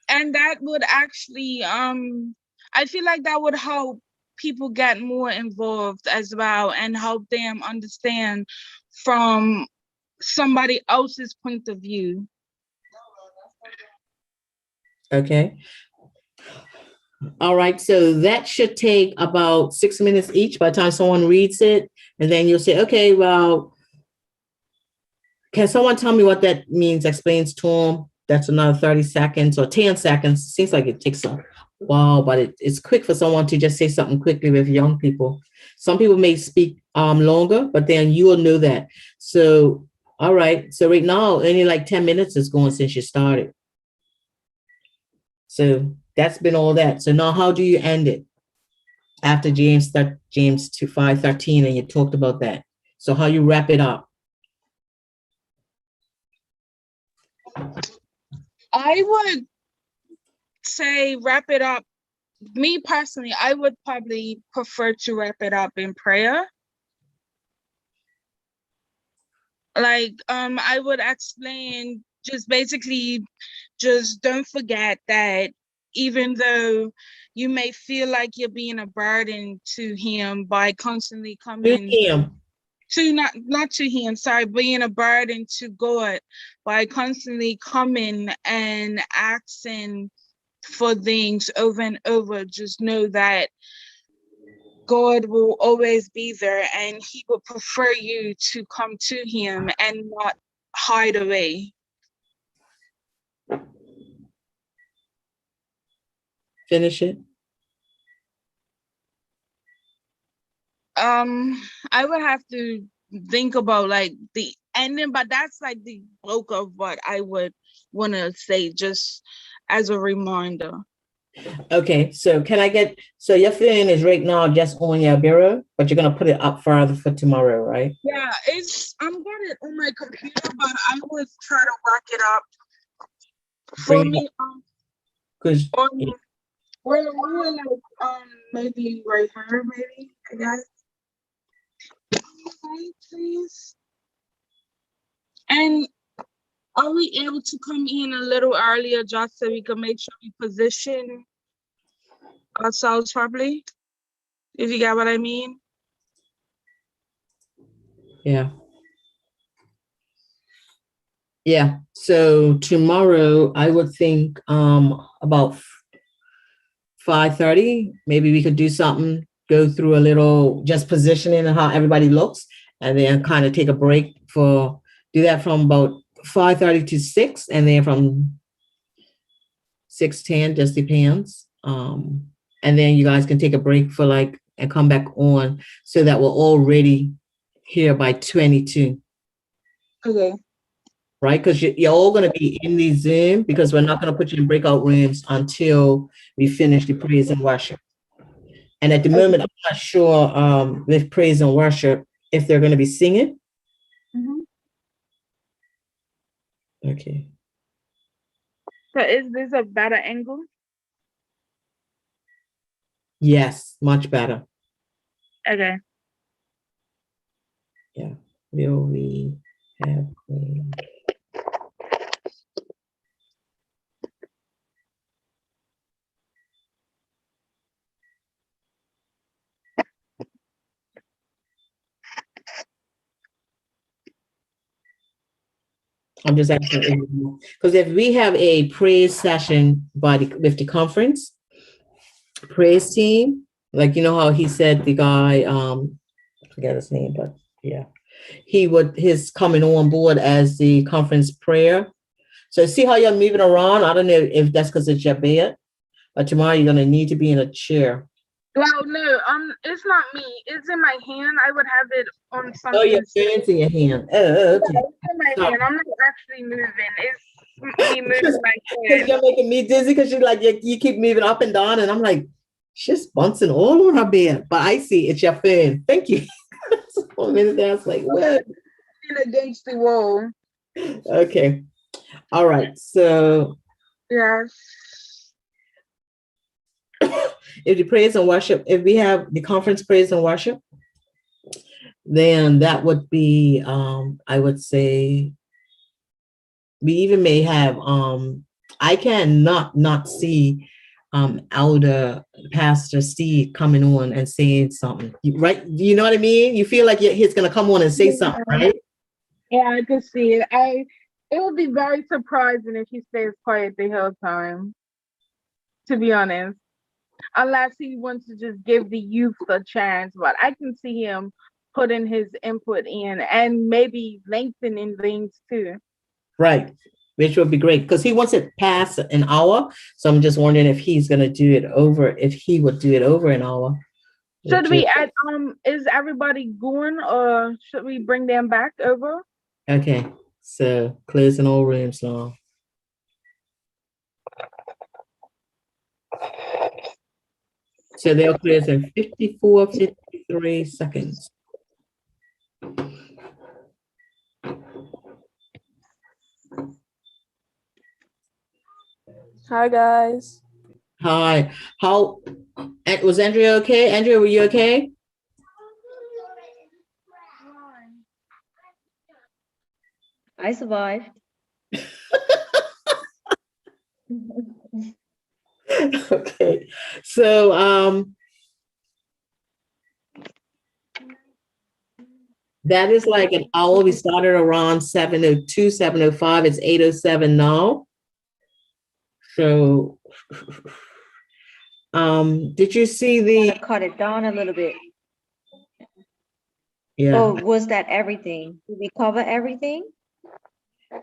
And that would actually I feel like that would help people get more involved as well, and help them understand from somebody else's point of view. Okay. All right, so that should take about 6 minutes each by the time someone reads it. And then you'll say, okay, well, can someone tell me what that means, explains to them? That's another 30 seconds or 10 seconds. Seems like it takes a Wow, but it's quick for someone to just say something quickly with young people. Some people may speak longer, but then you will know that. So, all right. So right now, only like 10 minutes is going since you started. So that's been all that. So now how do you end it? After James to 5:13, and you talked about that. So how you wrap it up? I would say wrap it up. Me personally, I would probably prefer to wrap it up in prayer. Like, I would explain just basically, just don't forget that even though you may feel like you're being a burden to him by constantly coming Medium. to not to him, sorry, being a burden to God by constantly coming and asking for things over and over. Just know that God will always be there, and he would prefer you to come to him and not hide away. Finish it. I would have to think about like the ending, but that's like the bulk of what I would want to say, just as a reminder. Okay, so can I get, so your feeling is right now just on your bureau, but you're gonna put it up further for tomorrow, right? Yeah, I'm got it on my computer, but I would try to work it up for Bring it me. because On we're like maybe right here, maybe I guess. Okay, please. And are we able to come in a little earlier just so we can make sure we position ourselves properly? If you get what I mean? yeah. Yeah. So tomorrow I would think about 5:30. Maybe we could do something, go through a little just positioning and how everybody looks, and then kind of take a break for do that from about 5:30 to 6, and then from 6:10, just depends. And then you guys can take a break for like and come back on so that we're all ready here by 22. Okay. Right? Because you're all going to be in the Zoom because we're not going to put you in breakout rooms until we finish the praise and worship. And at the moment, I'm not sure with praise and worship if they're going to be singing. Mm-hmm. Okay. So is this a better angle? Yes, much better. Okay. Yeah. Will we have I'm just asking because if we have a praise session with the conference praise team, like you know how he said the guy, I forget his name, but yeah, his coming on board as the conference prayer. So see how you're moving around. I don't know if that's because it's your bed, but tomorrow you're gonna need to be in a chair. Well, no, it's not me. It's in my hand. I would have it on Oh, your something. hands in your hand. Oh, okay. Yeah, it's in my hand. I'm not actually moving. It's me moving my Because head. you're making me dizzy because you're like you keep moving up and down, and I'm like, she's bouncing all on her bed. But I see it's your fan. Thank you. For a minute there, I was like, what? Against the wall. Okay. All right. So Yes. if the praise and worship, if we have the conference praise and worship, then that would be I would say we even may have I cannot not see Elder Pastor Steve coming on and saying something. Right? You know what I mean? You feel like he's gonna come on and say something, right? Yeah, I could see it. It would be very surprising if he stays quiet the whole time, to be honest. Unless he wants to just give the youth a chance. But I can see him putting his input in and maybe lengthening things too. Right. which would be great because he wants it past an hour. So I'm just wondering if he's going to do it over, if he would do it over an hour. Should which we is- add is everybody going or should we bring them back over? Okay, so closing all rooms now. So they'll close in 54, 53 seconds. Hi guys. Hi, how was Andrea okay? Andrea, were you okay? I survived. Okay, so that is like an hour. We started around 7:02, 7:05. It's 8:07 now. So did you see I the cut it down a little bit. yeah, Oh, was that everything? Did we cover everything?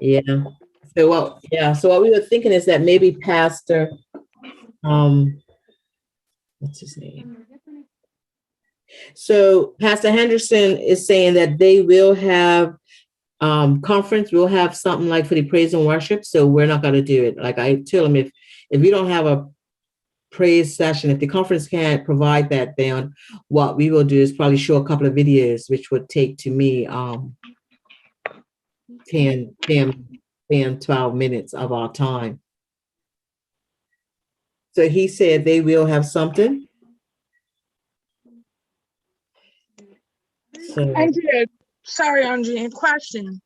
yeah. So what we were thinking is that maybe Pastor what's his name? So Pastor Henderson is saying that they will have conference, we'll have something like for the praise and worship. So we're not going to do it. Like I tell them, if we don't have a praise session, if the conference can't provide that, then what we will do is probably show a couple of videos, which would take to me 10, 12 minutes of our time. So he said they will have something. So Andrea, sorry, Andrea, question.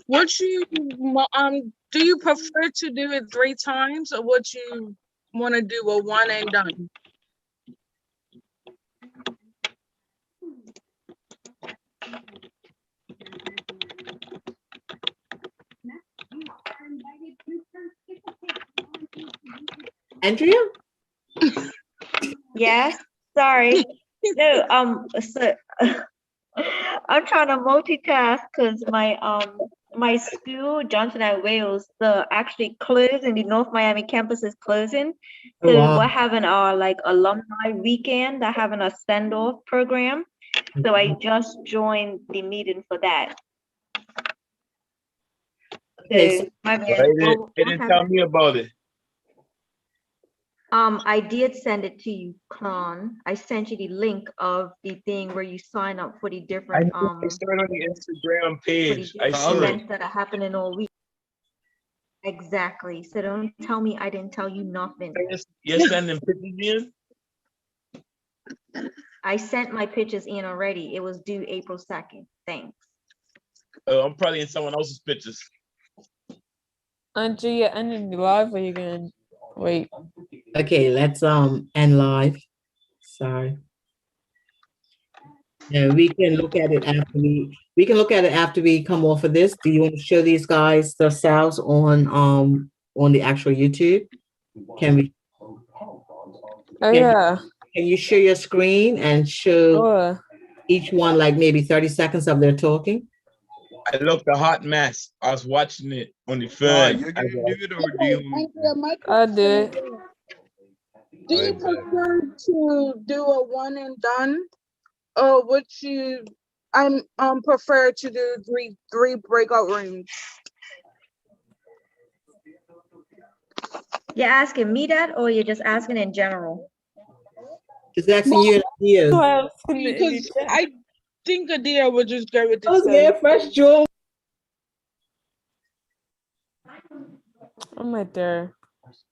Would you do you prefer to do it 3 times or would you want to do a one and done? Andrea? Yes. Sorry. No. So I'm trying to multitask because my school, Johnson and Wales, the actually closing. The North Miami campus is closing. Oh, So wow. we're having our like alumni weekend. They're having a send-off program. So I just joined the meeting for that. Okay, So my But bad. they didn't tell me about it. I did send it to you, Clon. I sent you the link of the thing where you sign up for the I different know I started on the Instagram for the page. I different saw it. events that are happening all week. Exactly. So don't tell me I didn't tell you nothing. You're sending pictures in? I sent my pictures in already. It was due April 2nd. Thanks. Oh, I'm probably in someone else's pictures. Andrea, ending the live or you gonna wait? Okay, let's end live. Sorry. Yeah, we can look at it after we can look at it after we come off of this. Do you want to show these guys themselves on the actual YouTube? Can we Oh yeah. can you share your screen and show Sure. each one like maybe 30 seconds of their talking? I looked a hot mess. I was watching it on the Fine, phone. you're gonna do it or do you Andrea, my I question did. is, do you I bet. prefer to do a one and done, or would you prefer to do three breakout rooms? You're asking me that or you're just asking in general? Just asking you ideas. Well, Because I think Adia would just go with the Oh same. yeah, fresh jewel. I'm right there.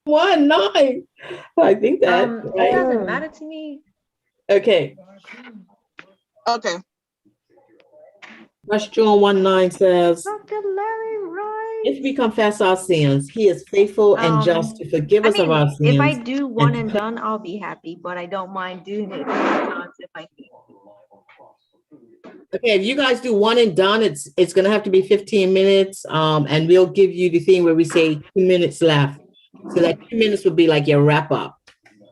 1-9. I think that It right. doesn't matter to me. Okay. Okay. Fresh John 1:9 says, Dr. Larry Rice. if we confess our sins, he is faithful and just to forgive I us of mean, our if I sins. do one and done, I'll be happy, but I don't mind doing it 3 times if I need. Okay, if you guys do one and done, it's gonna have to be 15 minutes. And we'll give you the thing where we say 2 minutes left. So that 2 minutes would be like your wrap up.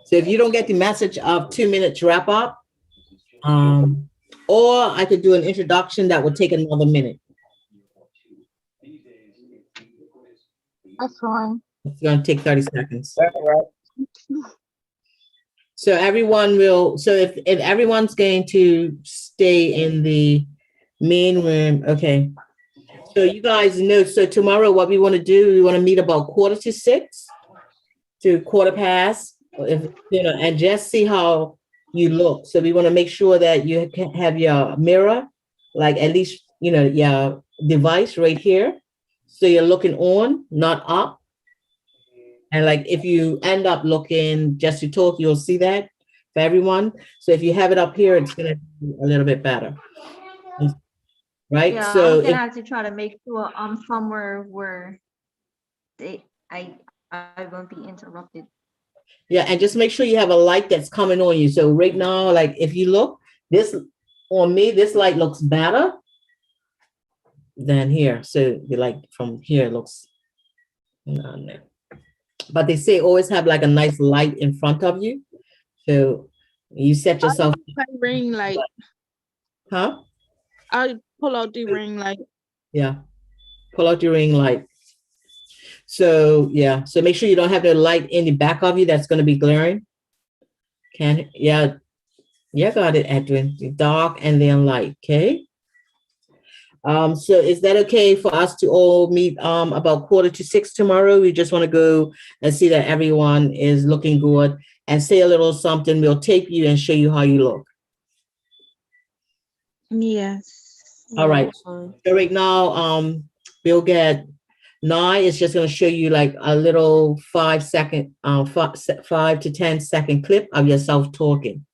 So if you don't get the message of 2 minutes wrap up, or I could do an introduction that would take another minute. That's fine. It's going to take 30 seconds. That's right. So everyone will, so if everyone's going to stay in the main room, okay. So you guys know, so tomorrow what we want to do, we want to meet about 5:45 to 5:15, if, and just see how you look. So we want to make sure that you have your mirror, like at least, your device right here. So you're looking on, not up. And like if you end up looking just to talk, you'll see that for everyone. So if you have it up here, it's gonna be a little bit better. Right? Yeah, So I'm gonna have to try to make sure I'm somewhere where I won't be interrupted. yeah, and just make sure you have a light that's coming on you. So right now, like if you look, this on me, this light looks better than here. So the light from here looks on there. But they say always have like a nice light in front of you. So you set yourself, My ring light. huh? I pull out the ring light. Yeah. Pull out your ring light. So yeah. So make sure you don't have the light in the back of you that's going to be glaring. Yeah. Yeah, got it, Edwin. Dark and then light. Okay. So is that okay for us to all meet about 5:45 tomorrow? We just want to go and see that everyone is looking good and say a little something. We'll tape you and show you how you look. Yes. All right. That's fine. So right now, we'll get Nye is just going to show you like a little 5 to 10 second clip of yourself talking.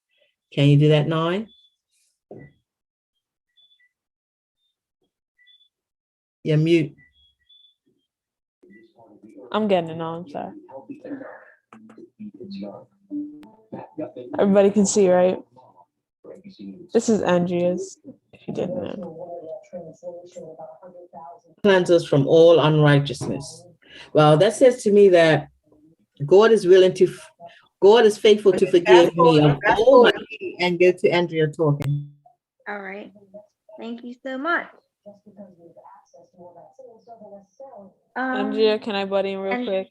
Can you do that, Nye? You're mute. I'm getting it now. I'm sorry. Everybody can see, right? This is Andrea's, if you didn't know. Cleanse us from all unrighteousness. Well, that says to me that God is faithful to forgive me of all my sin and go to Andrea talking. All right. Thank you so much. Andrea, can I butt in real and- quick?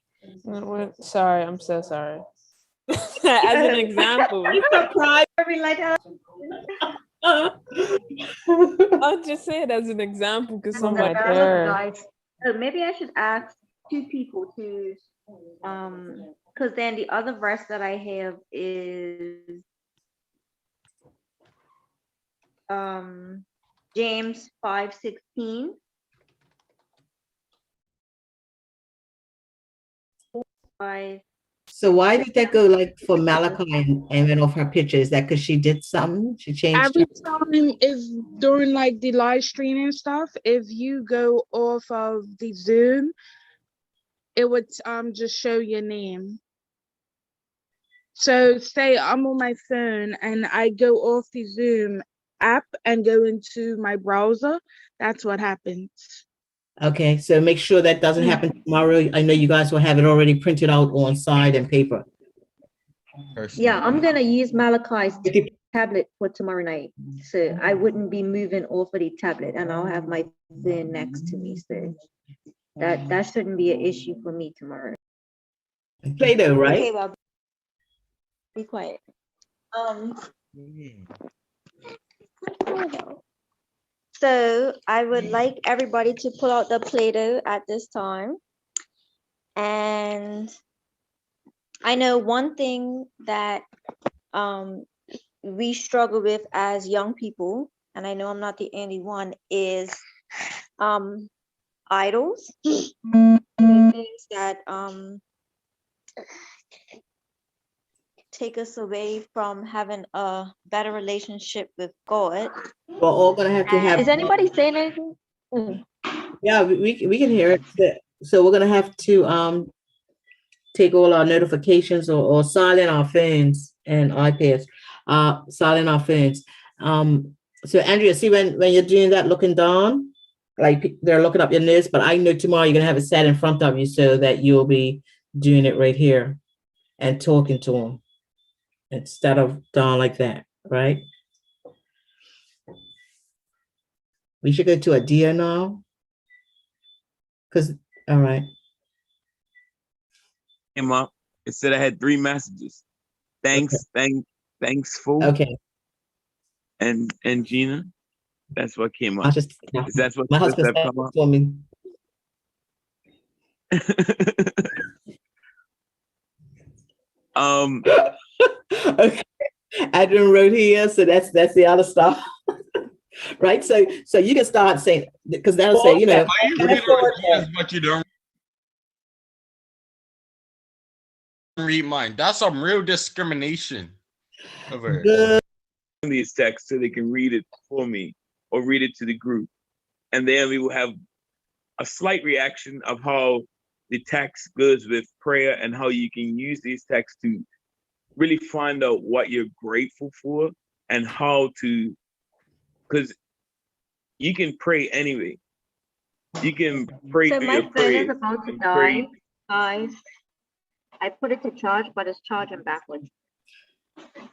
Sorry, I'm so sorry. As an example. I'll just say it as an example because I'm right there. Guys, so maybe I should ask two people to, because then the other verse that I have is James 5:16. So why did that go like for Malachi and went off her picture? Is that because she did something? She changed Every time if during like the live stream and stuff, if you go off of the Zoom, it would just show your name. So say I'm on my phone and I go off the Zoom app and go into my browser, that's what happens. Okay, so make sure that doesn't happen tomorrow. I know you guys will have it already printed out on side and paper. Yeah, I'm gonna use Malachi's tablet for tomorrow night, so I wouldn't be moving off of the tablet, and I'll have my phone next to me, so that shouldn't be an issue for me tomorrow. Play-Doh, right? Okay, well, be quiet. So I would like everybody to pull out the Play-Doh at this time. And I know one thing that we struggle with as young people, and I know I'm not the only one, is idols. Things that take us away from having a better relationship with God. We're all gonna have to have. Is anybody saying anything? Yeah, we can hear it. So we're gonna have to take all our notifications or silent our phones and iPads. Silent our phones. So Andrea, see when you're doing that, looking down, like they're looking up your nose, but I know tomorrow you're gonna have it set in front of you so that you'll be doing it right here and talking to them instead of down like that, right? We should go to a deer now. All right. came up. It said I had 3 messages. Thanks, thankful, Okay. and Gina. That's what came I up. just Is that what my husband have said come up? for me. Okay. Adrian wrote here, so that's the other stuff. Right. So you can start saying, because that'll say, you know, Why you read on Gina's but you don't read mine? That's some real discrimination of her. good. These texts so they can read it for me or read it to the group. And then we will have a slight reaction of how the text goes with prayer and how you can use these texts to really find out what you're grateful for and how to, because you can pray anyway. You can pray So through my your phone prayers. is about to You can pray. die, guys. I put it to charge, but it's charging backwards.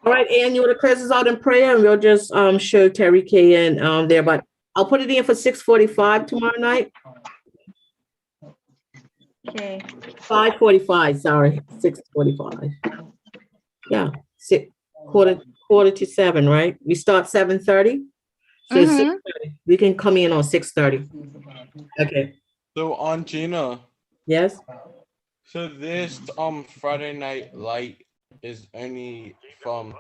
All right, Ann, you want to close us out in prayer, and we'll just show Terry K and there, but I'll put it in for 6:45 tomorrow night. Okay. 5:45, sorry, 6:45. Yeah, quarter to 7, right? We start 7:30. So Mhm. 6:30. We can come in on 6:30. Okay. So Aunt Gina, Yes. so this Friday night light is only from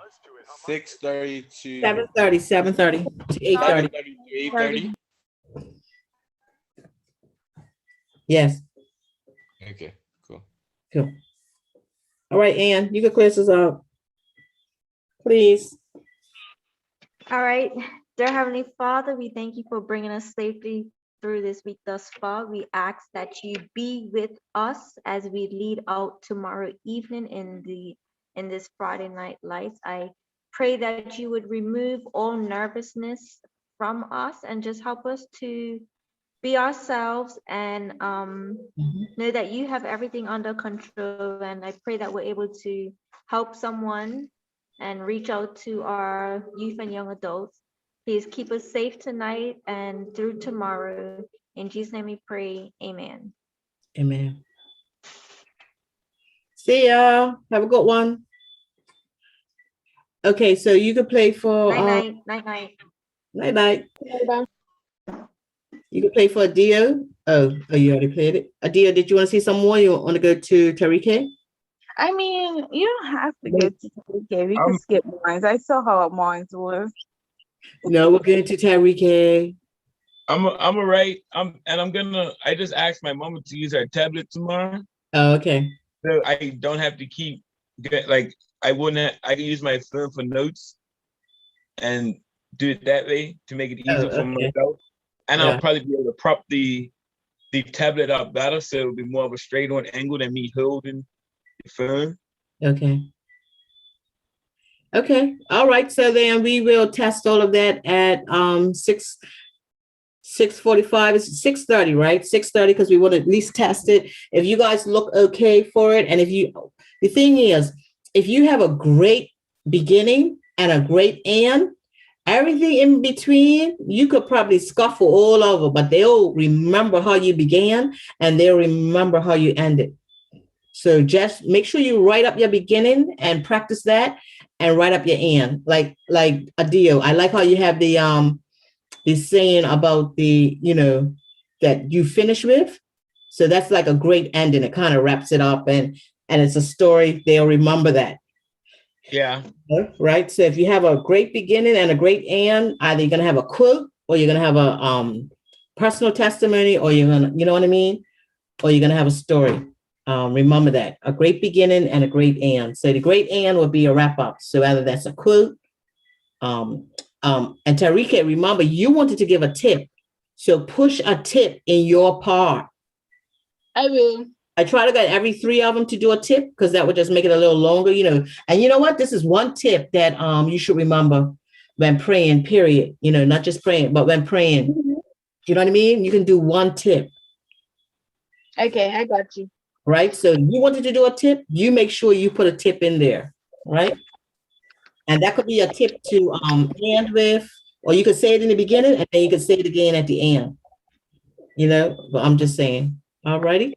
6:30 to 7:30. 7:30 to 8:30. 7:30 to 8:30. Yes. Okay, cool. Cool. All right, Ann, you can close us out, please. All right. Dear Heavenly Father, we thank you for bringing us safely through this week thus far. We ask that you be with us as we lead out tomorrow evening in this Friday night lights. I pray that you would remove all nervousness from us and just help us to be ourselves and know that you have everything under control. And I pray that we're able to help someone and reach out to our youth and young adults. Please keep us safe tonight and through tomorrow. In Jesus' name we pray. Amen. Amen. See ya. Have a good one. Okay, so you can play for Night, night, night, night. night night. You can play for Adio. Oh, you already played it. Adio, did you want to see some more? You want to go to Tarike? I mean, you don't have to go to TK. We can skip mines. I saw how mines was. No, we're going to Tarike. I'm right. I just asked my mama to use her tablet tomorrow. Oh, okay. So I don't have to I can use my phone for notes and do it that way to make it easier for myself. And Yeah. I'll probably be able to prop the tablet up better so it'll be more of a straight on angle than me holding the phone. Okay. Okay. All right. So then we will test all of that at 6:45. It's 6:30, right? 6:30, because we want to at least test it. If you guys look okay for it, and the thing is, if you have a great beginning and a great end, everything in between, you could probably scuffle all over, but they'll remember how you began and they'll remember how you ended. So just make sure you write up your beginning and practice that, and write up your end. Like Adio, I like how you have the saying about that you finish with. So that's like a great ending. It kind of wraps it up, and it's a story. They'll remember that. Yeah. Right. So if you have a great beginning and a great end, either you're gonna have a quote, or you're gonna have a personal testimony, or you're gonna, you know what I mean, or you're gonna have a story. Remember that, a great beginning and a great end. So the great end will be a wrap up. So whether that's a quote, and Tarika, remember you wanted to give a tip, so push a tip in your part. I will. I try to get every 3 of them to do a tip, because that would just make it a little longer, And you know what? This is one tip that you should remember when praying, period. Not just praying, but when praying. Mm-hmm. You know what I mean? You can do one tip. Okay, I got you. Right? So you wanted to do a tip, you make sure you put a tip in there, right? And that could be a tip to end with, or you could say it in the beginning and then you could say it again at the end. But I'm just saying. All righty.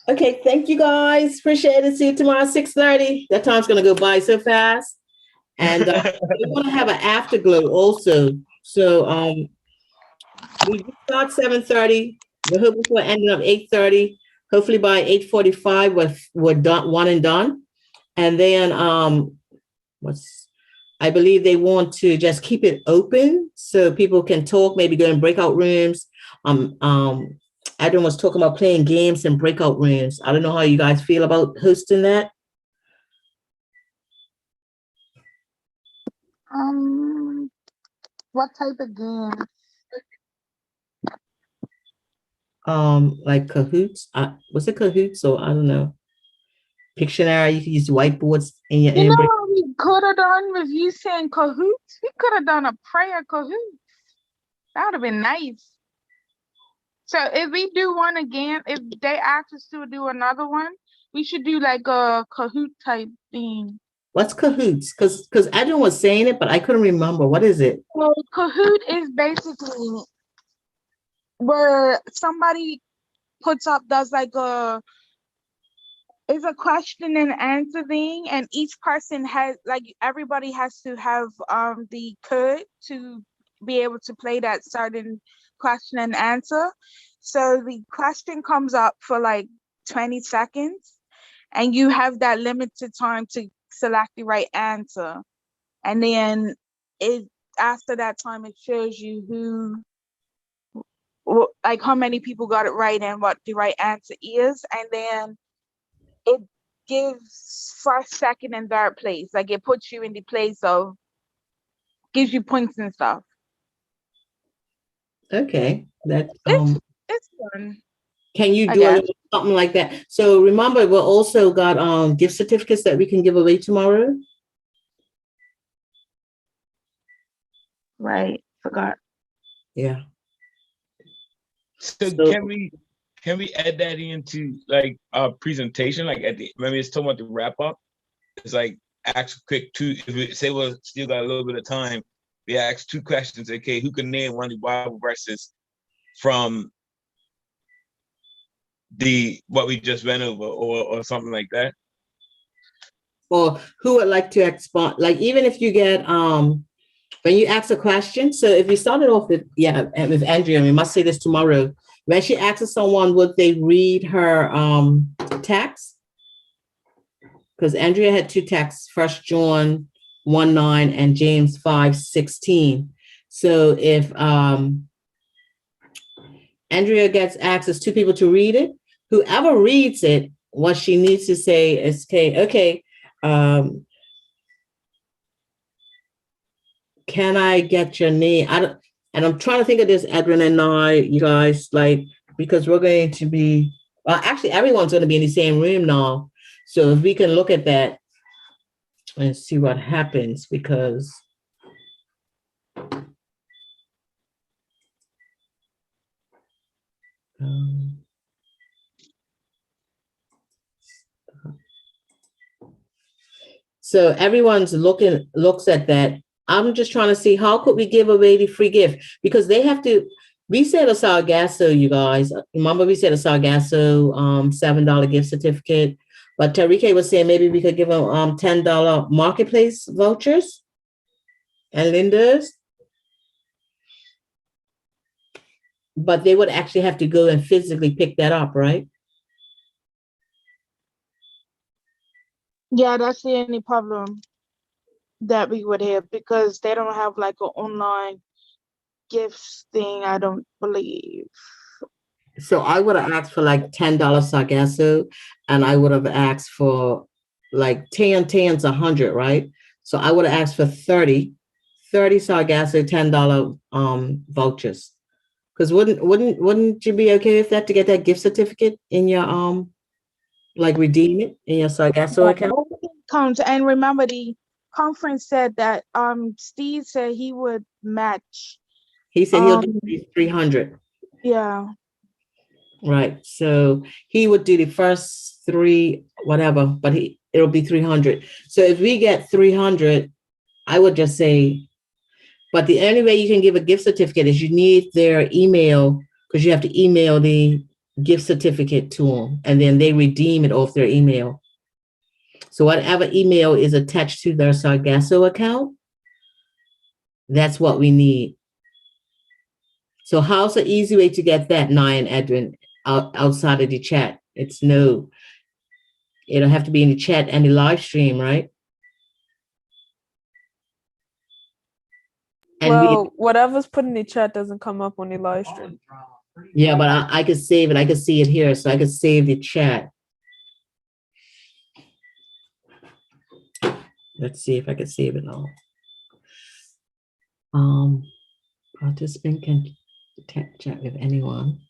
Okay, thank you guys. Appreciate it. See you tomorrow, 6:30. That time's gonna go by so fast. And we want to have an afterglow also. So we start 7:30. We're hoping for ending up 8:30. Hopefully by 8:45 we're done, one and done. And then what's I believe they want to just keep it open so people can talk, maybe go in breakout rooms. Adam was talking about playing games in breakout rooms. I don't know how you guys feel about hosting that. What type of game? Like Cahoots. Was it Cahoots or I don't know. Pictionary, you can use whiteboards in your You know break. what we could have done with you saying cahoots? We could have done a prayer cahoots. That would have been nice. So if we do one again, if they ask us to do another one, we should do like a Kahoot type thing. What's Cahoots? Because Adam was saying it, but I couldn't remember. What is it? So Kahoot is basically where somebody does like it's a question and answer thing, and each person has everybody has to have the code to be able to play that certain question and answer. So the question comes up for like 20 seconds, and you have that limited time to select the right answer. And then after that time, it shows you like how many people got it right and what the right answer is. And then it gives first, second, and third place. Like it puts you in the place of, gives you points and stuff. Okay. That It's fun. can you I do a guess. little something like that? So remember, we also got gift certificates that we can give away tomorrow. Right. Forgot. Yeah. So So can we add that into like our presentation? Like at the remember it's talking about the wrap up. It's like ask quick two. If we say we still got a little bit of time, we ask two questions. Okay, who can name one of the Bible verses from the what we just went over, or something like that? or who would like to expand? Like even if you get when you ask a question. So if you started off with with Andrea, we must say this tomorrow. When she asks someone, would they read her text? Because Andrea had two texts, First John 1:9 and James 5:16. So if Andrea gets access two people to read it, whoever reads it, what she needs to say is, okay, can I get your name? And I'm trying to think of this, Edwin and I, you guys, like, because we're going to be, well, actually, everyone's going to be in the same room now. So if we can look at that and see what happens, because so everyone's looks at that. I'm just trying to see how could we give away the free gift, because they have to. We said a Sargasso, you guys. Remember, we said a Sargasso $7 gift certificate. But Tarike was saying maybe we could give them $10 marketplace vouchers and Linda's. But they would actually have to go and physically pick that up, right? Yeah, that's the only problem that we would have, because they don't have like an online gifts thing, I don't believe. So I would have asked for like $10 Sargasso, and I would have asked for like 10's 100, right? So I would have asked for 30 Sargasso $10 vouchers. Because wouldn't you be okay with that, to get that gift certificate in your like redeem it in your Sargasso account? Comes, and remember the conference said that Steve said he would match. He said he'll do 300. Yeah. Right. So he would do the first three, whatever, but it'll be 300. So if we get 300, I would just say, but the only way you can give a gift certificate is you need their email, because you have to email the gift certificate to them, and then they redeem it off their email. So whatever email is attached to their Sargasso account, that's what we need. So how's the easy way to get that, Nia and Edwin, outside of the chat? It'll have to be in the chat and the live stream, right? And Well, whatever's put in the chat doesn't come up on the live stream. yeah, but I could save it. I could see it here, so I could save the chat. Let's see if I can save it all. Participant can chat with anyone.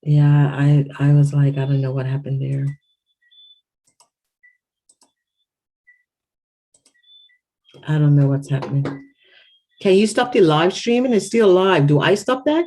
Yeah, I was like, I don't know what happened there. I don't know what's happening. Can you stop the live streaming? It's still live. Do I stop that?